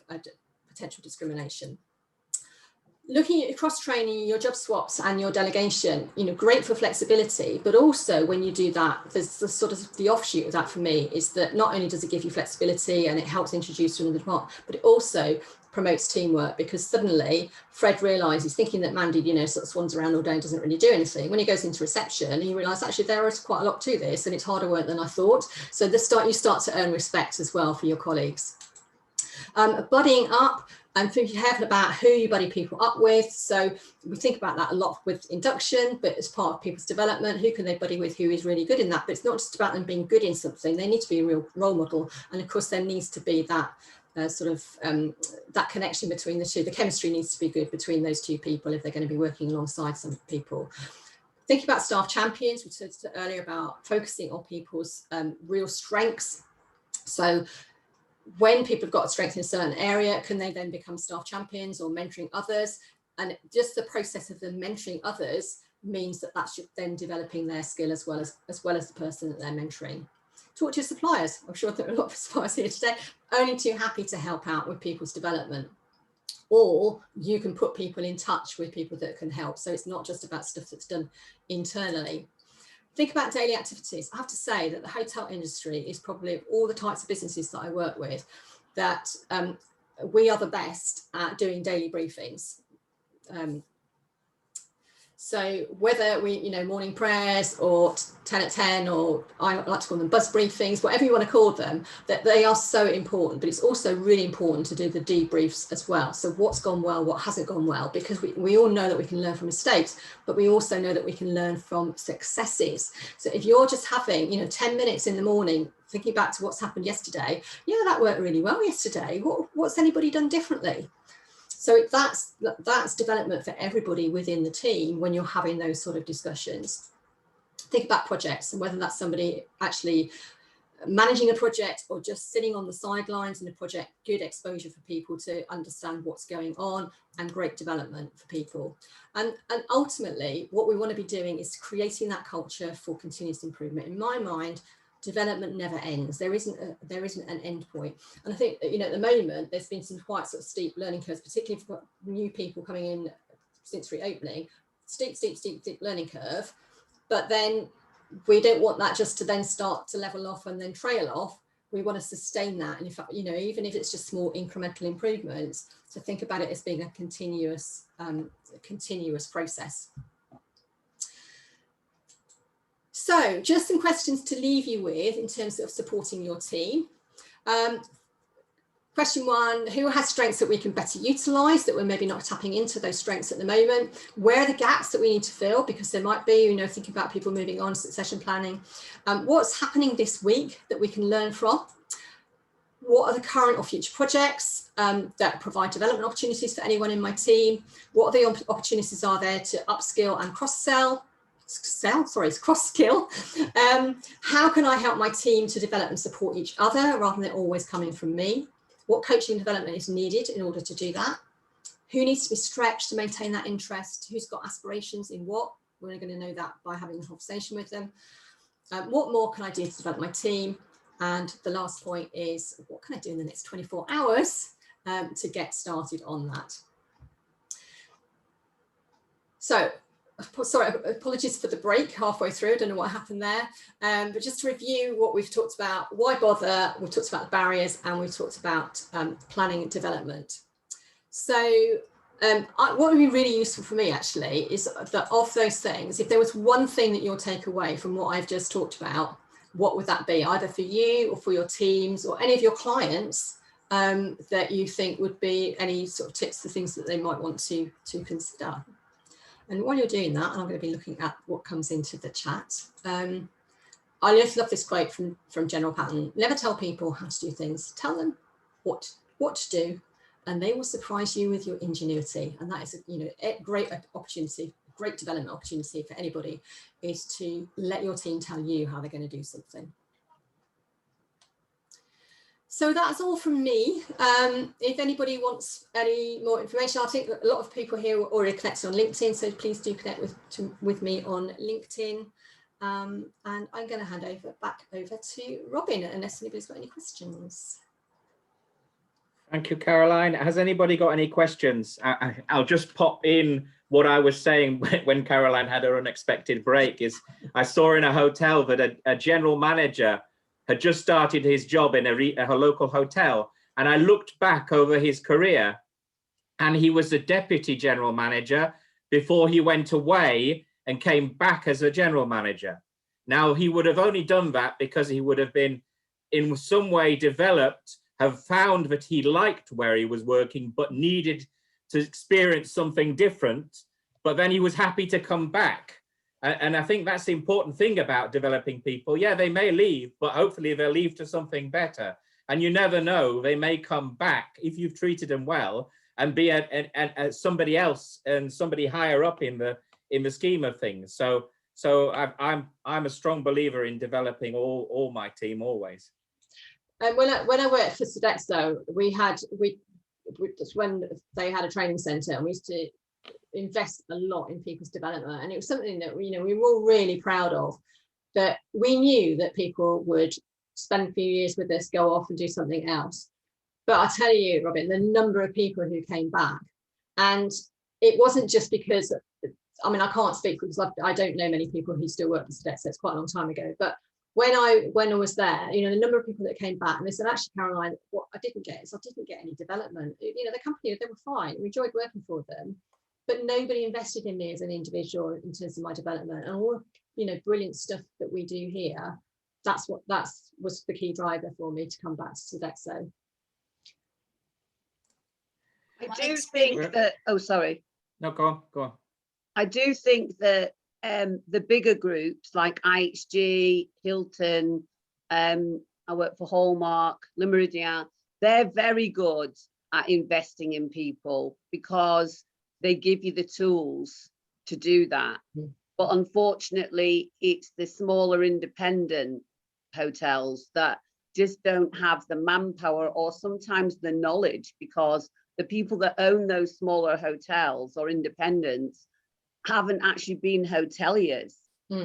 potential discrimination. Looking at your cross-training, your job swaps and your delegation, you know, great for flexibility, but also when you do that, there's the sort of the offshoot of that for me is that not only does it give you flexibility and it helps introduce you to another department, but it also promotes teamwork, because suddenly Fred realizes, thinking that Mandy, you know, sort of swans around all day and doesn't really do anything. When he goes into reception, he realizes actually there is quite a lot to this and it's harder work than I thought. So you start to earn respect as well for your colleagues. Buddying up, and thinking careful about who you buddy people up with. So we think about that a lot with induction, but as part of people's development, who can they buddy with who is really good in that? But it's not just about them being good in something, they need to be a real role model. And of course, there needs to be that that connection between the two. The chemistry needs to be good between those two people if they're going to be working alongside some people. Thinking about staff champions, we talked earlier about focusing on people's real strengths. So when people have got a strength in a certain area, can they then become staff champions or mentoring others? And just the process of them mentoring others means that that's then developing their skill as well as the person that they're mentoring. Talk to your suppliers. I'm sure there are a lot of suppliers here today, only too happy to help out with people's development. Or you can put people in touch with people that can help. So it's not just about stuff that's done internally. Think about daily activities. I have to say that the hotel industry is probably, of all the types of businesses that I work with, that we are the best at doing daily briefings. So whether we, you know, morning prayers or 10 at 10, or I like to call them buzz briefings, whatever you want to call them, that they are so important. But it's also really important to do the debriefs as well. So what's gone well, what hasn't gone well, because we all know that we can learn from mistakes, but we also know that we can learn from successes. So if you're just having, you know, 10 minutes in the morning, thinking back to what's happened yesterday, yeah, that worked really well yesterday. What's anybody done differently? So that's development for everybody within the team when you're having those sort of discussions. Think about projects and whether that's somebody actually managing a project or just sitting on the sidelines in a project. Good exposure for people to understand what's going on, and great development for people. And ultimately, what we want to be doing is creating that culture for continuous improvement. In my mind, development never ends. There isn't an end point. And I think, you know, at the moment, there's been some quite sort of steep learning curves, particularly for new people coming in since reopening. Steep learning curve. But then we don't want that just to then start to level off and then trail off. We want to sustain that. And in fact, you know, even if it's just small incremental improvements, to think about it as being a continuous process. So just some questions to leave you with in terms of supporting your team. Question one, who has strengths that we can better utilise, that we're maybe not tapping into those strengths at the moment? Where are the gaps that we need to fill? Because there might be, you know, thinking about people moving on, succession planning. What's happening this week that we can learn from? What are the current or future projects that provide development opportunities for anyone in my team? What are the opportunities are there to upskill and cross-skill? How can I help my team to develop and support each other rather than always coming from me? What coaching and development is needed in order to do that? Who needs to be stretched to maintain that interest? Who's got aspirations in what? We're going to know that by having a conversation with them. What more can I do to develop my team? And the last point is, what can I do in the next 24 hours to get started on that? So, sorry, apologies for the break halfway through. I don't know what happened there. But just to review what we've talked about, why bother? We've talked about the barriers, and we've talked about planning and development. So what would be really useful for me actually is that of those things, if there was one thing that you'll take away from what I've just talked about, what would that be, either for you or for your teams or any of your clients that you think would be any sort of tips for things that they might want to consider? And while you're doing that, I'm going to be looking at what comes into the chat. I just love this quote from General Patton. Never tell people how to do things. Tell them what to do, and they will surprise you with your ingenuity. And that is, you know, a great opportunity, great development opportunity for anybody, is to let your team tell you how they're going to do something. So that's all from me. If anybody wants any more information, I think a lot of people here are already connected on LinkedIn, so please do connect with me on LinkedIn. And I'm going to hand back over to Robin, unless anybody's got any questions. Thank you, Caroline. Has anybody got any questions? I'll just pop in what I was saying when Caroline had her unexpected break. Is I saw in a hotel that a general manager had just started his job in a local hotel. And I looked back over his career, and he was a deputy general manager before he went away and came back as a general manager. Now, he would have only done that because he would have been in some way developed, have found that he liked where he was working, but needed to experience something different. But then he was happy to come back. And I think that's the important thing about developing people. Yeah, they may leave, but hopefully they'll leave to something better. And you never know, they may come back if you've treated them well and be somebody else and somebody higher up in the scheme of things. So I'm a strong believer in developing all my team always. And when I worked for Sodexo, when they had a training centre, and we used to invest a lot in people's development, and it was something that we were all really proud of, that we knew that people would spend a few years with us, go off and do something else. But I tell you, Robin, the number of people who came back, and it wasn't just because, I mean, I can't speak because I don't know many people who still work for Sodexo, it's quite a long time ago, but when I was there, you know, the number of people that came back and they said, actually, Caroline, what I didn't get is I didn't get any development. You know, the company, they were fine. We enjoyed working for them, but nobody invested in me as an individual in terms of my development. And all, you know, brilliant stuff that we do here. Was the key driver for me to come back to Sodexo. I do think that, oh, sorry. No, go on. I do think that the bigger groups like IHG, Hilton, I work for Hallmark, Le Méridien, they're very good at investing in people because they give you the tools to do that. But unfortunately, it's the smaller independent hotels that just don't have the manpower or sometimes the knowledge, because the people that own those smaller hotels or independents haven't actually been hoteliers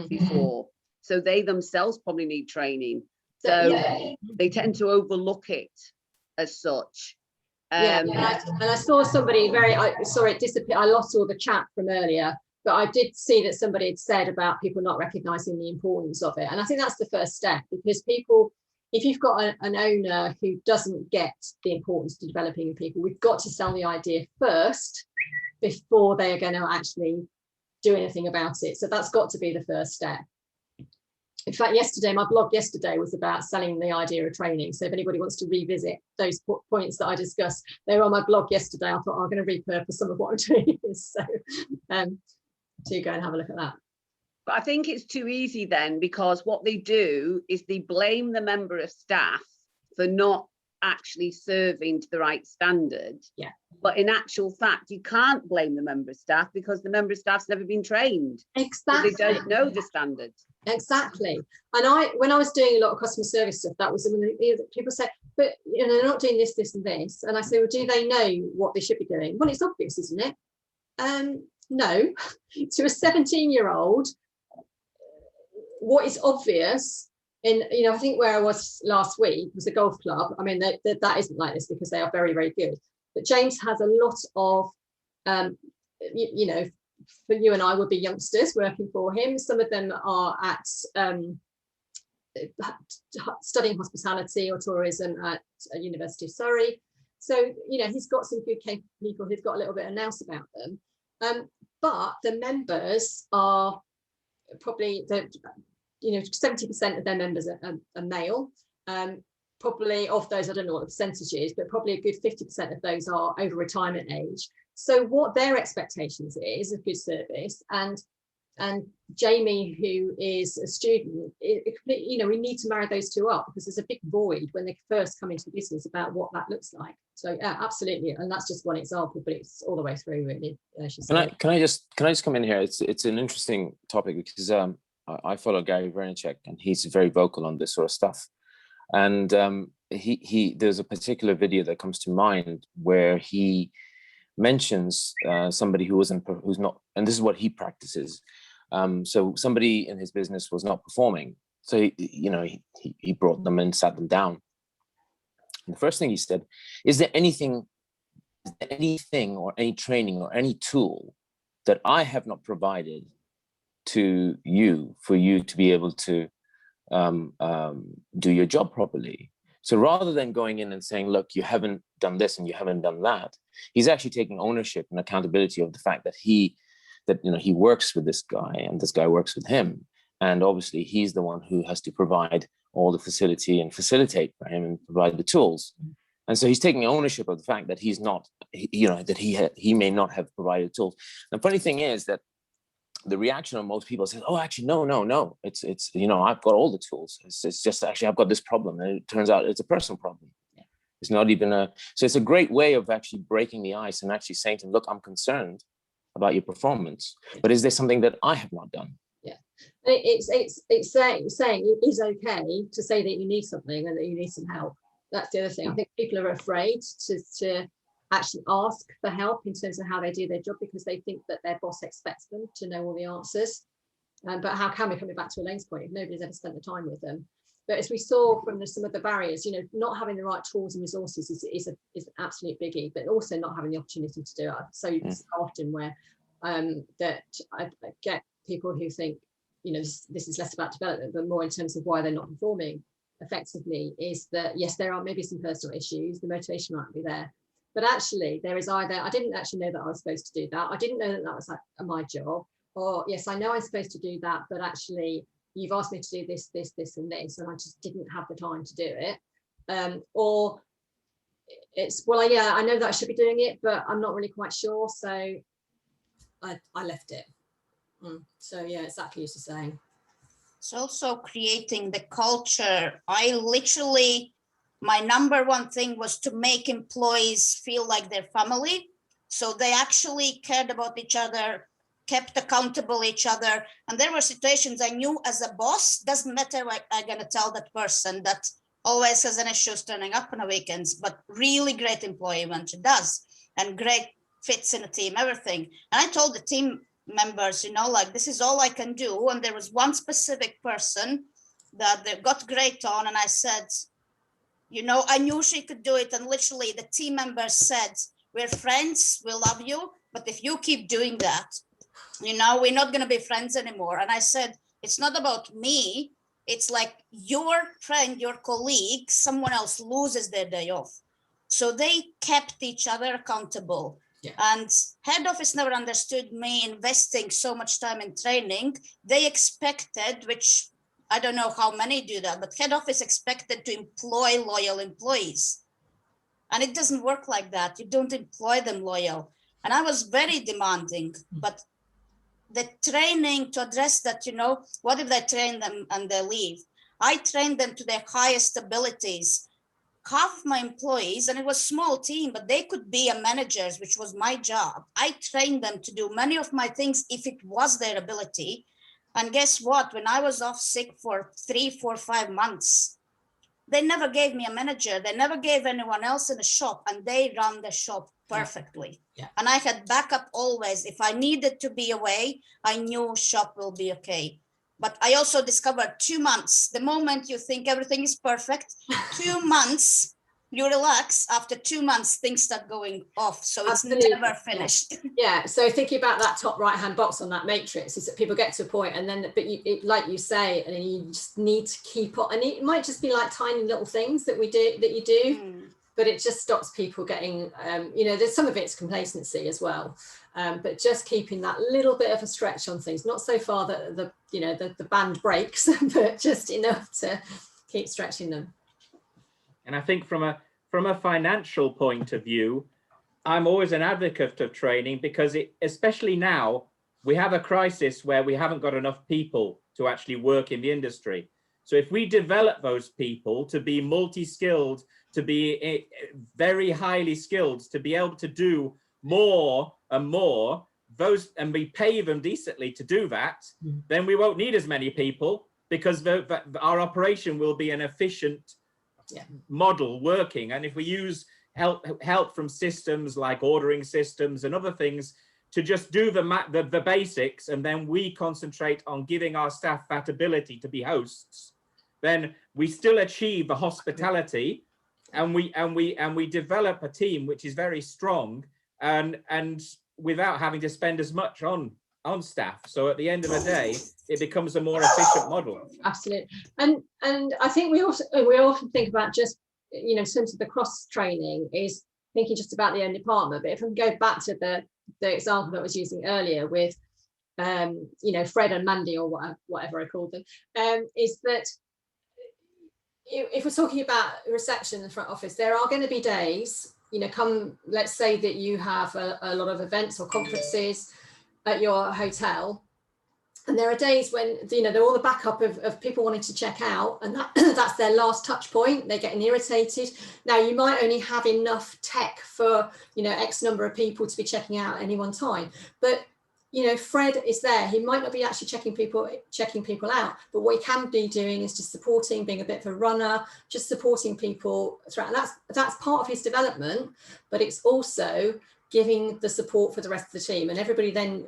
before. So they themselves probably need training. So they tend to overlook it as such. And I saw somebody I saw it disappear. I lost all the chat from earlier, but I did see that somebody had said about people not recognizing the importance of it. And I think that's the first step, because people, if you've got an owner who doesn't get the importance to developing people, we've got to sell the idea first before they are going to actually do anything about it. So that's got to be the first step. In fact, my blog yesterday was about selling the idea of training. So if anybody wants to revisit those points that I discussed, they were on my blog yesterday. I thought I'm going to repurpose some of what I'm doing. So do go and have a look at that. But I think it's too easy then, because what they do is they blame the member of staff for not actually serving to the right standard. Yeah. But in actual fact, you can't blame the member of staff because the member of staff's never been trained. Exactly. So they don't know the standards. Exactly. And when I was doing a lot of customer service stuff, that was some of the people say, but you know, they're not doing this, this, and this. And I say, well, do they know what they should be doing? Well, it's obvious, isn't it? No. To a 17-year-old, what is obvious in, you know, I think where I was last week was a golf club. I mean, that isn't like this because they are very, very good. But James has a lot of, you know, for you and I would be youngsters working for him. Some of them are at studying hospitality or tourism at University of Surrey. So, you know, he's got some good people who've got a little bit of nous about them. But the members are probably, you know, 70% of their members are male. Probably of those, I don't know what the percentage is, but probably a good 50% of those are over retirement age. So what their expectations is of good service, and Jamie, who is a student, you know, we need to marry those two up, because there's a big void when they first come into the business about what that looks like. So yeah, absolutely, and that's just one example, but it's all the way through, really. Can I just come in here? It's an interesting topic, because I follow Gary Vaynerchuk, and he's very vocal on this sort of stuff. And there's a particular video that comes to mind where he mentions somebody who's not, and this is what he practices. So somebody in his business was not performing. So he brought them and sat them down. And the first thing he said, is there anything or any training or any tool that I have not provided to you for you to be able to do your job properly? So rather than going in and saying, look, you haven't done this and you haven't done that, he's actually taking ownership and accountability of the fact that he works with this guy and this guy works with him. And obviously he's the one who has to provide all the facility and facilitate for him and provide the tools. And so he's taking ownership of the fact that he's not, that he may not have provided tools. The funny thing is that the reaction of most people says, oh, actually, no. It's I've got all the tools. It's just actually I've got this problem. And it turns out it's a personal problem. Yeah. It's not even so it's a great way of actually breaking the ice and actually saying to them, look, I'm concerned about your performance, but is there something that I have not done? Yeah, it's saying it is okay to say that you need something and that you need some help. That's the other thing. I think people are afraid to actually ask for help in terms of how they do their job, because they think that their boss expects them to know all the answers. But how can we, coming back to Elaine's point, if nobody's ever spent the time with them? But as we saw from some of the barriers, not having the right tools and resources is an absolute biggie, but also not having the opportunity to do it. So often where that I get people who think, you know, this is less about development, but more in terms of why they're not performing effectively, is that yes, there are maybe some personal issues, the motivation might be there, but actually there is either I didn't actually know that I was supposed to do that, I didn't know that that was like my job, or yes, I know I'm supposed to do that, but actually you've asked me to do this, this, this, and this, and I just didn't have the time to do it. Or it's, well, yeah, I know that I should be doing it, but I'm not really quite sure, so I left it. So yeah, exactly as you're saying. It's also creating the culture. I literally, my number one thing was to make employees feel like their family. So they actually cared about each other, kept accountable each other. And there were situations I knew as a boss, doesn't matter what I'm going to tell that person that always has an issue turning up on the weekends, but really great employee when she does, and great fits in the team, everything. And I told the team members, you know, like, this is all I can do. And there was one specific person that they got great on, and I said, you know, I knew she could do it. And literally the team members said, we're friends, we love you, but if you keep doing that, you know, we're not going to be friends anymore. And I said, it's not about me, it's like your friend, your colleague, someone else loses their day off. So they kept each other accountable. Yeah. And head office never understood me investing so much time in training. They expected, which I don't know how many do that, but head office expected to employ loyal employees. And it doesn't work like that. You don't employ them loyal. And I was very demanding, but the training to address that, you know, what if I train them and they leave? I trained them to their highest abilities. Half of my employees, and it was a small team, but they could be a managers, which was my job. I trained them to do many of my things if it was their ability. And guess what? When I was off sick for 3, 4, 5 months, they never gave me a manager. They never gave anyone else in the shop, and they run the shop perfectly. Yeah. And I had backup always. If I needed to be away, I knew shop will be okay. But I also discovered 2 months, the moment you think everything is perfect, 2 months, you relax. After 2 months, things start going off. So it's Absolutely. Never finished. Yeah. So thinking about that top right-hand box on that matrix is that people get to a point, and then, but like you say, and you just need to keep on. And it might just be like tiny little things that you do, but it just stops people getting, you know, there's some of it's complacency as well. But just keeping that little bit of a stretch on things, not so far that the band breaks, but just enough to keep stretching them. And I think from a financial point of view, I'm always an advocate of training, because especially now, we have a crisis where we haven't got enough people to actually work in the industry. So if we develop those people to be multi-skilled, to be very highly skilled, to be able to do more and more, and we pay them decently to do that, then we won't need as many people, because our operation will be an efficient model working. And if we use help from systems like ordering systems and other things to just do the basics, and then we concentrate on giving our staff that ability to be hosts, then we still achieve the hospitality, and we develop a team which is very strong, and without having to spend as much on staff. So at the end of the day, it becomes a more efficient model. Absolutely. And I think we often think about just, you know, in terms of the cross training, is thinking just about the own department. But if we go back to the example that I was using earlier with you know, Fred and Mandy, or whatever I called them, is that if we're talking about reception and front office, there are going to be days, you know, let's say that you have a lot of events or conferences at your hotel, and there are days when, you know, they're all the backup of people wanting to check out, and that's their last touch point. They're getting irritated. Now, you might only have enough tech for, you know, X number of people to be checking out at any one time, but you know, Fred is there. He might not be actually checking people out, but what he can be doing is just supporting, being a bit of a runner, just supporting people throughout. And that's part of his development, but it's also giving the support for the rest of the team, and everybody then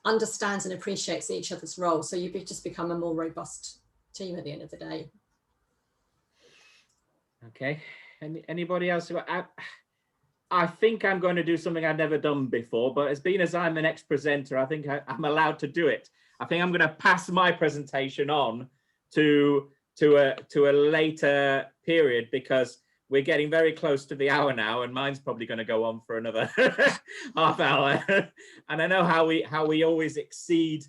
understands and appreciates each other's role. So you just become a more robust team at the end of the day. Okay. Anybody else? I think I'm going to do something I've never done before, but as being as I'm an ex-presenter, I think I'm allowed to do it. I think I'm going to pass my presentation on to a later period, because we're getting very close to the hour now, and mine's probably going to go on for another half hour. And I know how we always exceed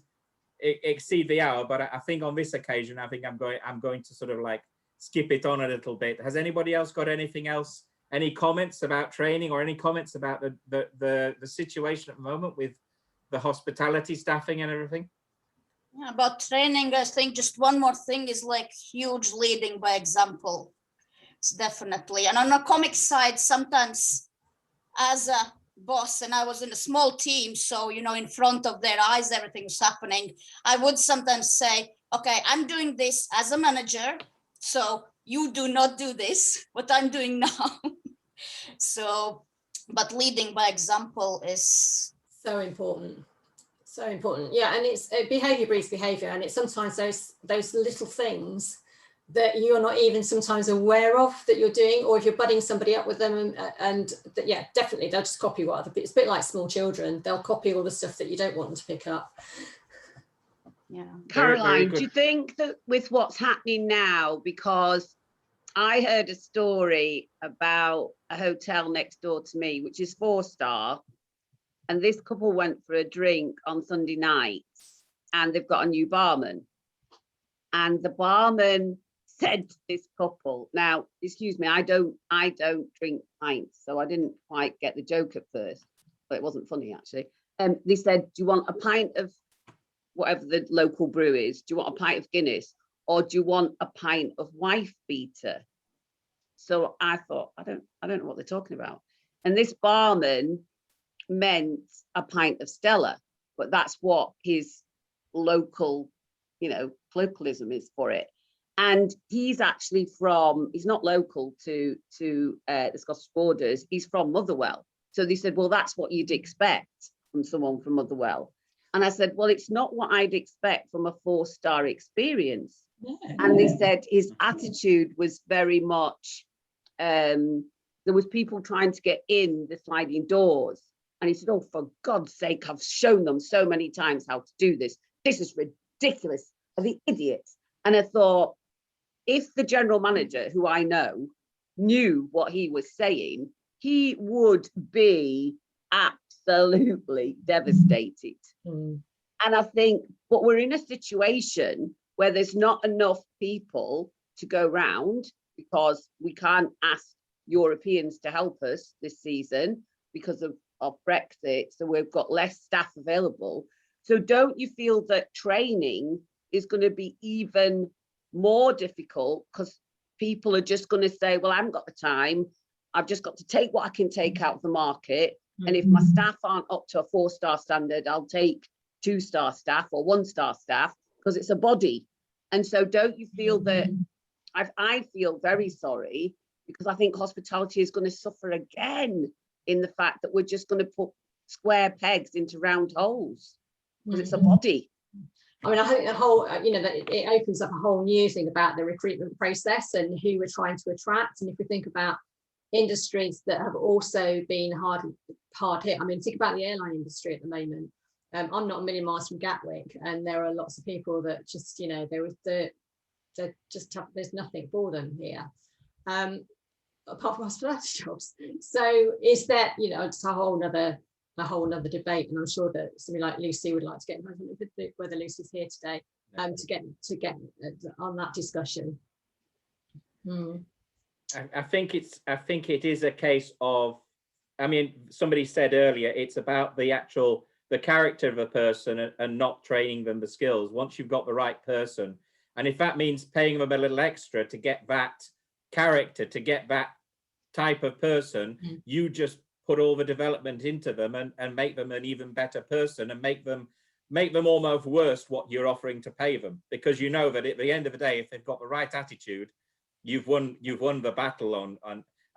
the hour, but I think on this occasion, I think I'm going to sort of like skip it on a little bit. Has anybody else got anything else? Any comments about training, or any comments about the situation at the moment with the hospitality staffing and everything? Yeah, about training, I think just one more thing is like huge leading by example. It's definitely. And on a comic side, sometimes as a boss, and I was in a small team, so, you know, in front of their eyes, everything was happening. I would sometimes say, okay, I'm doing this as a manager, so you do not do this, what I'm doing now. So, but leading by example is so important. So important. Yeah, and it's behavior breeds behavior, and it's sometimes those little things that you're not even sometimes aware of that you're doing, or if you're budding somebody up with them, and yeah, definitely they'll just copy what other people. It's a bit like small children, they'll copy all the stuff that you don't want them to pick up. Yeah. Caroline, do you think that with what's happening now, because I heard a story about a hotel next door to me, which is 4-star, and this couple went for a drink on Sunday nights, and they've got a new barman, and the barman said to this couple, now, excuse me, I don't drink pints, so I didn't quite get the joke at first, but it wasn't funny actually. They said, do you want a pint of whatever the local brew is? Do you want a pint of Guinness, or do you want a pint of wife beater? So I thought, I don't know what they're talking about. And this barman meant a pint of Stella, but that's what his local, you know, colloquialism is for it. And he's actually he's not local to the Scottish borders, he's from Motherwell. So they said, well, that's what you'd expect from someone from Motherwell. And I said, well, it's not what I'd expect from a 4-star experience. Yeah. And they said his attitude was very much, there was people trying to get in the sliding doors. And he said, oh, for God's sake, I've shown them so many times how to do this. This is ridiculous. Are the idiots? And I thought, if the general manager, who I know, knew what he was saying, he would be absolutely devastated. And I think, but we're in a situation where there's not enough people to go round, because we can't ask Europeans to help us this season because of Brexit. So we've got less staff available. So don't you feel that training is going to be even more difficult, because people are just going to say, well, I haven't got the time. I've just got to take what I can take out of the market. And if my staff aren't up to a 4-star standard, I'll take 2-star staff or 1-star staff, because it's a body. And so don't you feel that, I feel very sorry, because I think hospitality is going to suffer again in the fact that we're just going to put square pegs into round holes, because it's a body. I mean, I think the whole, you know, that it opens up a whole new thing about the recruitment process and who we're trying to attract. And if we think about industries that have also been hard hit, I mean, think about the airline industry at the moment. I'm not a million miles from Gatwick, and there are lots of people that just, you know, there's nothing for them here, apart from hospitality jobs. So is that, you know, it's a whole nother debate, and I'm sure that somebody like Lucy would like to get involved, whether Lucy's here today, to get on that discussion. I think it is a case of, I mean, somebody said earlier, it's about the character of a person and not training them the skills. Once you've got the right person, and if that means paying them a little extra to get that character, to get that type of person, you just put all the development into them and make them an even better person, and make them almost worth what you're offering to pay them, because you know that at the end of the day, if they've got the right attitude, you've won the battle on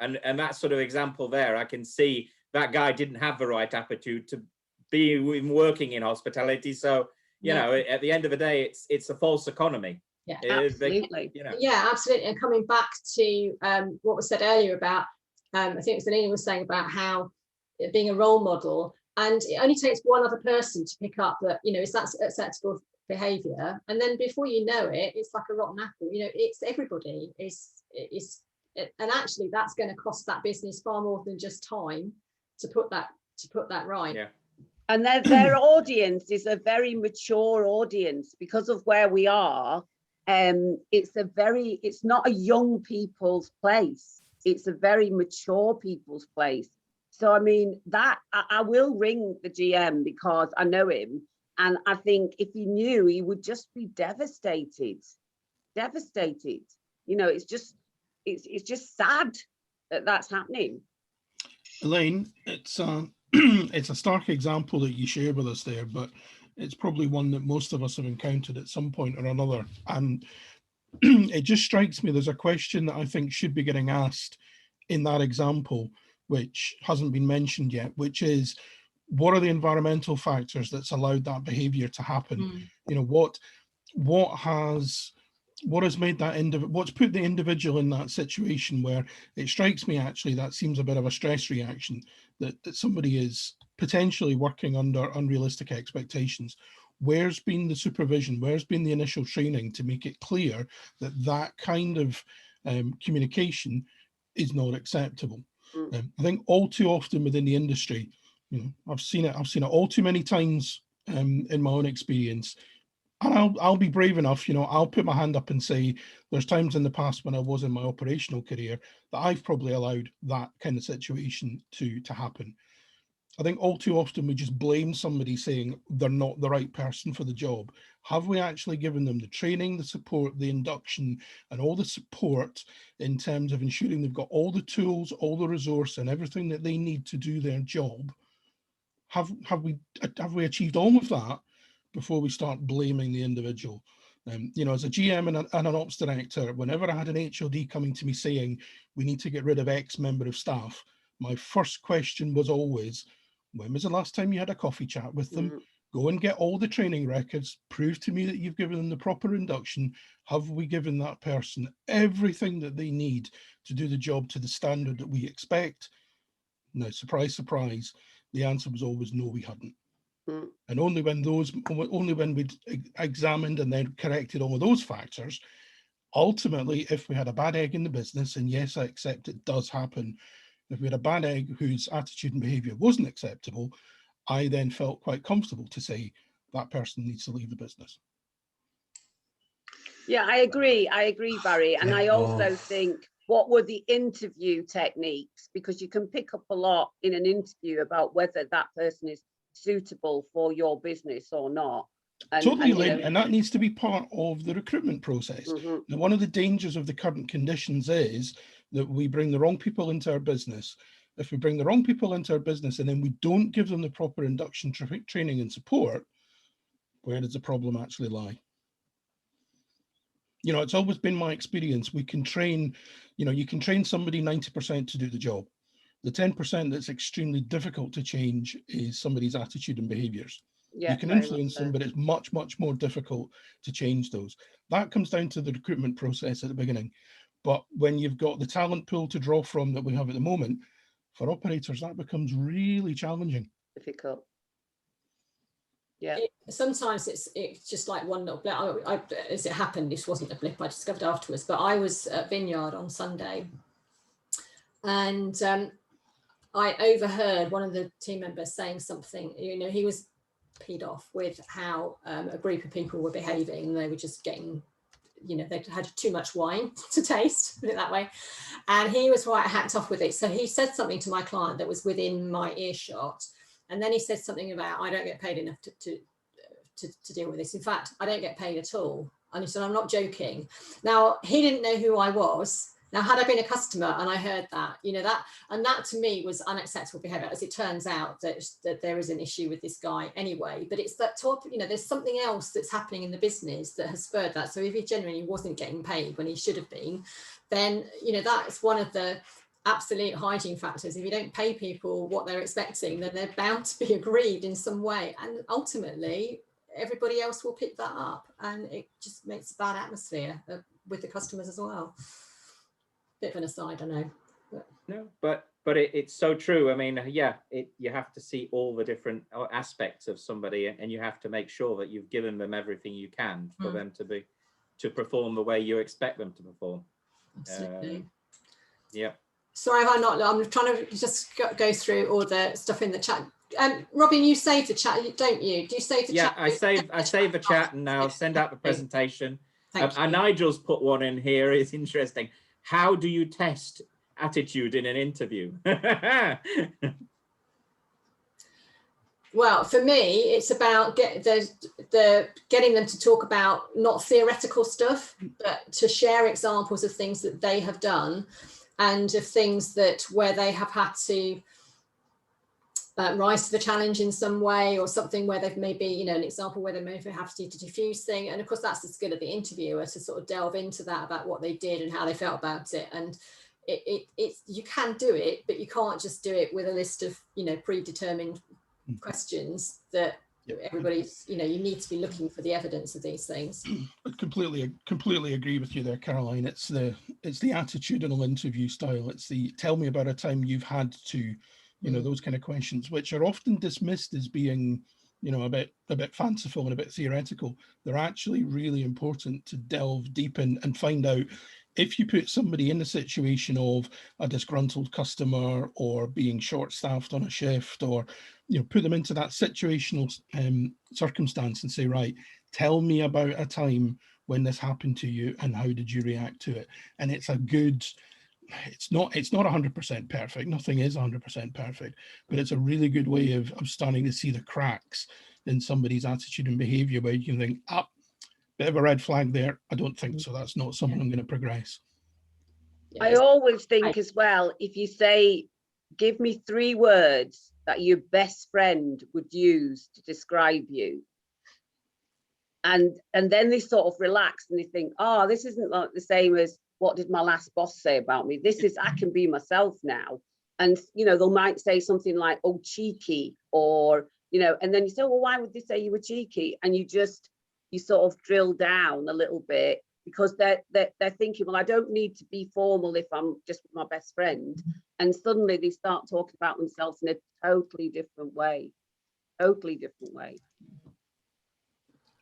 and that sort of example there. I can see that guy didn't have the right attitude to be working in hospitality. So, you know, at the end of the day, it's a false economy. Yeah, absolutely. You know. Yeah, absolutely. And coming back to what was said earlier about I think it was Selena was saying about how being a role model, and it only takes one other person to pick up that, you know, is that acceptable behavior, and then before you know it, it's like a rotten apple. You know, it's everybody and actually that's going to cost that business far more than just time to put that right. Yeah. And their audience is a very mature audience because of where we are. It's not a young people's place. It's a very mature people's place. So, I mean, that I will ring the GM because I know him. And I think if he knew, he would just be devastated. You know, it's just sad that that's happening. Elaine, it's it's a stark example that you share with us there, but it's probably one that most of us have encountered at some point or another. And it just strikes me there's a question that I think should be getting asked in that example, which hasn't been mentioned yet, which is, what are the environmental factors that's allowed that behavior to happen? You know, what has made that what's put the individual in that situation where it strikes me actually that seems a bit of a stress reaction, that somebody is potentially working under unrealistic expectations. Where's been the supervision? Where's been the initial training to make it clear that that kind of communication is not acceptable? I think all too often within the industry, you know, I've seen it all too many times in my own experience. And I'll be brave enough, you know, I'll put my hand up and say there's times in the past when I was in my operational career that I've probably allowed that kind of situation to happen. I think all too often we just blame somebody saying they're not the right person for the job. Have we actually given them the training, the support, the induction, and all the support in terms of ensuring they've got all the tools, all the resource, and everything that they need to do their job? Have we achieved all of that before we start blaming the individual? You know, as a GM and an ops director, whenever I had an HOD coming to me saying we need to get rid of X member of staff, my first question was always, when was the last time you had a coffee chat with them? Go and get all the training records, prove to me that you've given them the proper induction. Have we given that person everything that they need to do the job to the standard that we expect? Now, surprise, surprise, the answer was always no, we hadn't. And only when we'd examined and then corrected all of those factors, ultimately, if we had a bad egg in the business, and yes, I accept it does happen, if we had a bad egg whose attitude and behavior wasn't acceptable, I then felt quite comfortable to say that person needs to leave the business. Yeah, I agree, Barry. And I also think, what were the interview techniques? Because you can pick up a lot in an interview about whether that person is suitable for your business or not. Totally, Lynn, and that needs to be part of the recruitment process. Now, one of the dangers of the current conditions is that we bring the wrong people into our business. If we bring the wrong people into our business and then we don't give them the proper induction, training and support, where does the problem actually lie? You know, it's always been my experience, we can train, you know, you can train somebody 90% to do the job. The 10% that's extremely difficult to change is somebody's attitude and behaviors. Yeah, you can influence them, but it's much, much more difficult to change those. That comes down to the recruitment process at the beginning. But when you've got the talent pool to draw from that we have at the moment, for operators, that becomes really challenging. Difficult. Yeah. Sometimes it's just like one little blip. As it happened, this wasn't a blip, I discovered afterwards, but I was at Vineyard on Sunday, and I overheard one of the team members saying something, you know, he was peed off with how a group of people were behaving. They were just getting, you know, they'd had too much wine to taste, put it that way. And he was quite hacked off with it. So he said something to my client that was within my earshot. And then he said something about, I don't get paid enough to deal with this. In fact, I don't get paid at all. And he said, I'm not joking. Now, he didn't know who I was. Now, had I been a customer and I heard that, you know, that to me was unacceptable behavior. As it turns out that there is an issue with this guy anyway, but it's that top, you know, there's something else that's happening in the business that has spurred that. So if he genuinely wasn't getting paid when he should have been, then, you know, that's one of the absolute hygiene factors. If you don't pay people what they're expecting, then they're bound to be aggrieved in some way. And ultimately, everybody else will pick that up. And it just makes a bad atmosphere with the customers as well. Bit of an aside, I know. No, but it's so true. I mean, yeah, you have to see all the different aspects of somebody, and you have to make sure that you've given them everything you can for them to perform the way you expect them to perform. Absolutely. Yeah. Sorry if I'm trying to just go through all the stuff in the chat. Robin, you save the chat, don't you? Do you save the chat? Yeah, I save the chat and now send out the presentation. And Nigel's put one in here. It's interesting. How do you test attitude in an interview? Well, for me, it's about getting them to talk about not theoretical stuff, but to share examples of things that they have done, and of things where they have had to rise to the challenge in some way, or something where they've maybe, an example where they maybe have to diffuse thing. And of course, that's the skill of the interviewer, to sort of delve into that, about what they did and how they felt about it. And you can do it, but you can't just do it with a list of, predetermined questions that everybody's, you need to be looking for the evidence of these things. I completely agree with you there, Caroline. It's the attitudinal interview style. It's the tell me about a time you've had to, those kind of questions, which are often dismissed as being, a bit fanciful and a bit theoretical. They're actually really important to delve deep in and find out. If you put somebody in the situation of a disgruntled customer, or being short-staffed on a shift, or put them into that situational circumstance and say, right, tell me about a time when this happened to you and how did you react to it. And it's a good, it's not 100% perfect. Nothing is 100% perfect, but it's a really good way of starting to see the cracks in somebody's attitude and behavior, where you can think, bit of a red flag there. I don't think so. That's not someone I'm going to progress. I always think as well, if you say, give me 3 words that your best friend would use to describe you, and then they sort of relax and they think, oh, this isn't like the same as what did my last boss say about me. This is, I can be myself now. And they might say something like, oh, cheeky, or and then you say, well, why would they say you were cheeky? And you sort of drill down a little bit, because they're thinking, well, I don't need to be formal if I'm just with my best friend. And suddenly they start talking about themselves in a totally different way.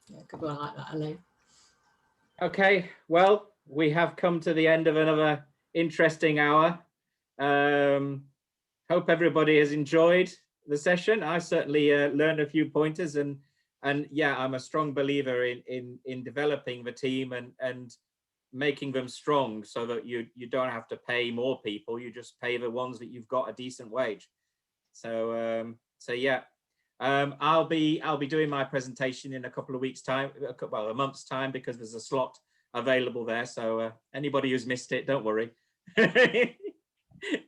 Yeah, good one, I like that, Elaine. Okay, well, we have come to the end of another interesting hour. Hope everybody has enjoyed the session. I certainly learned a few pointers, and yeah, I'm a strong believer in developing the team and making them strong, so that you don't have to pay more people. You just pay the ones that you've got a decent wage. So yeah, I'll be doing my presentation in a couple of weeks' time, well, a month's time, because there's a slot available there. So anybody who's missed it, don't worry.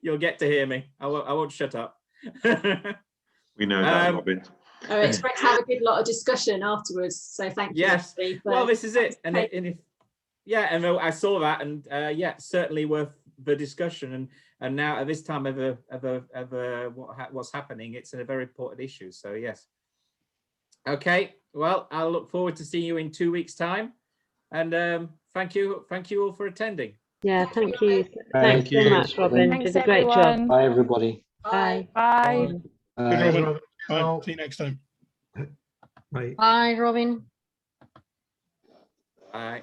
You'll get to hear me. I won't shut up. We know that, Robin. I expect to have a good lot of discussion afterwards. So thank you. Yes. Well, this is it. And I saw that, and yeah, certainly worth the discussion. And now at this time of what's happening, it's a very important issue. So yes. Okay. Well, I'll look forward to seeing you in 2 weeks' time. And thank you all for attending. Yeah, thank you. Thanks so much, Robin. Thanks, Did a great job. Bye, everybody. Bye. Bye. Bye. See you next time. Bye. Bye, Robin. Bye.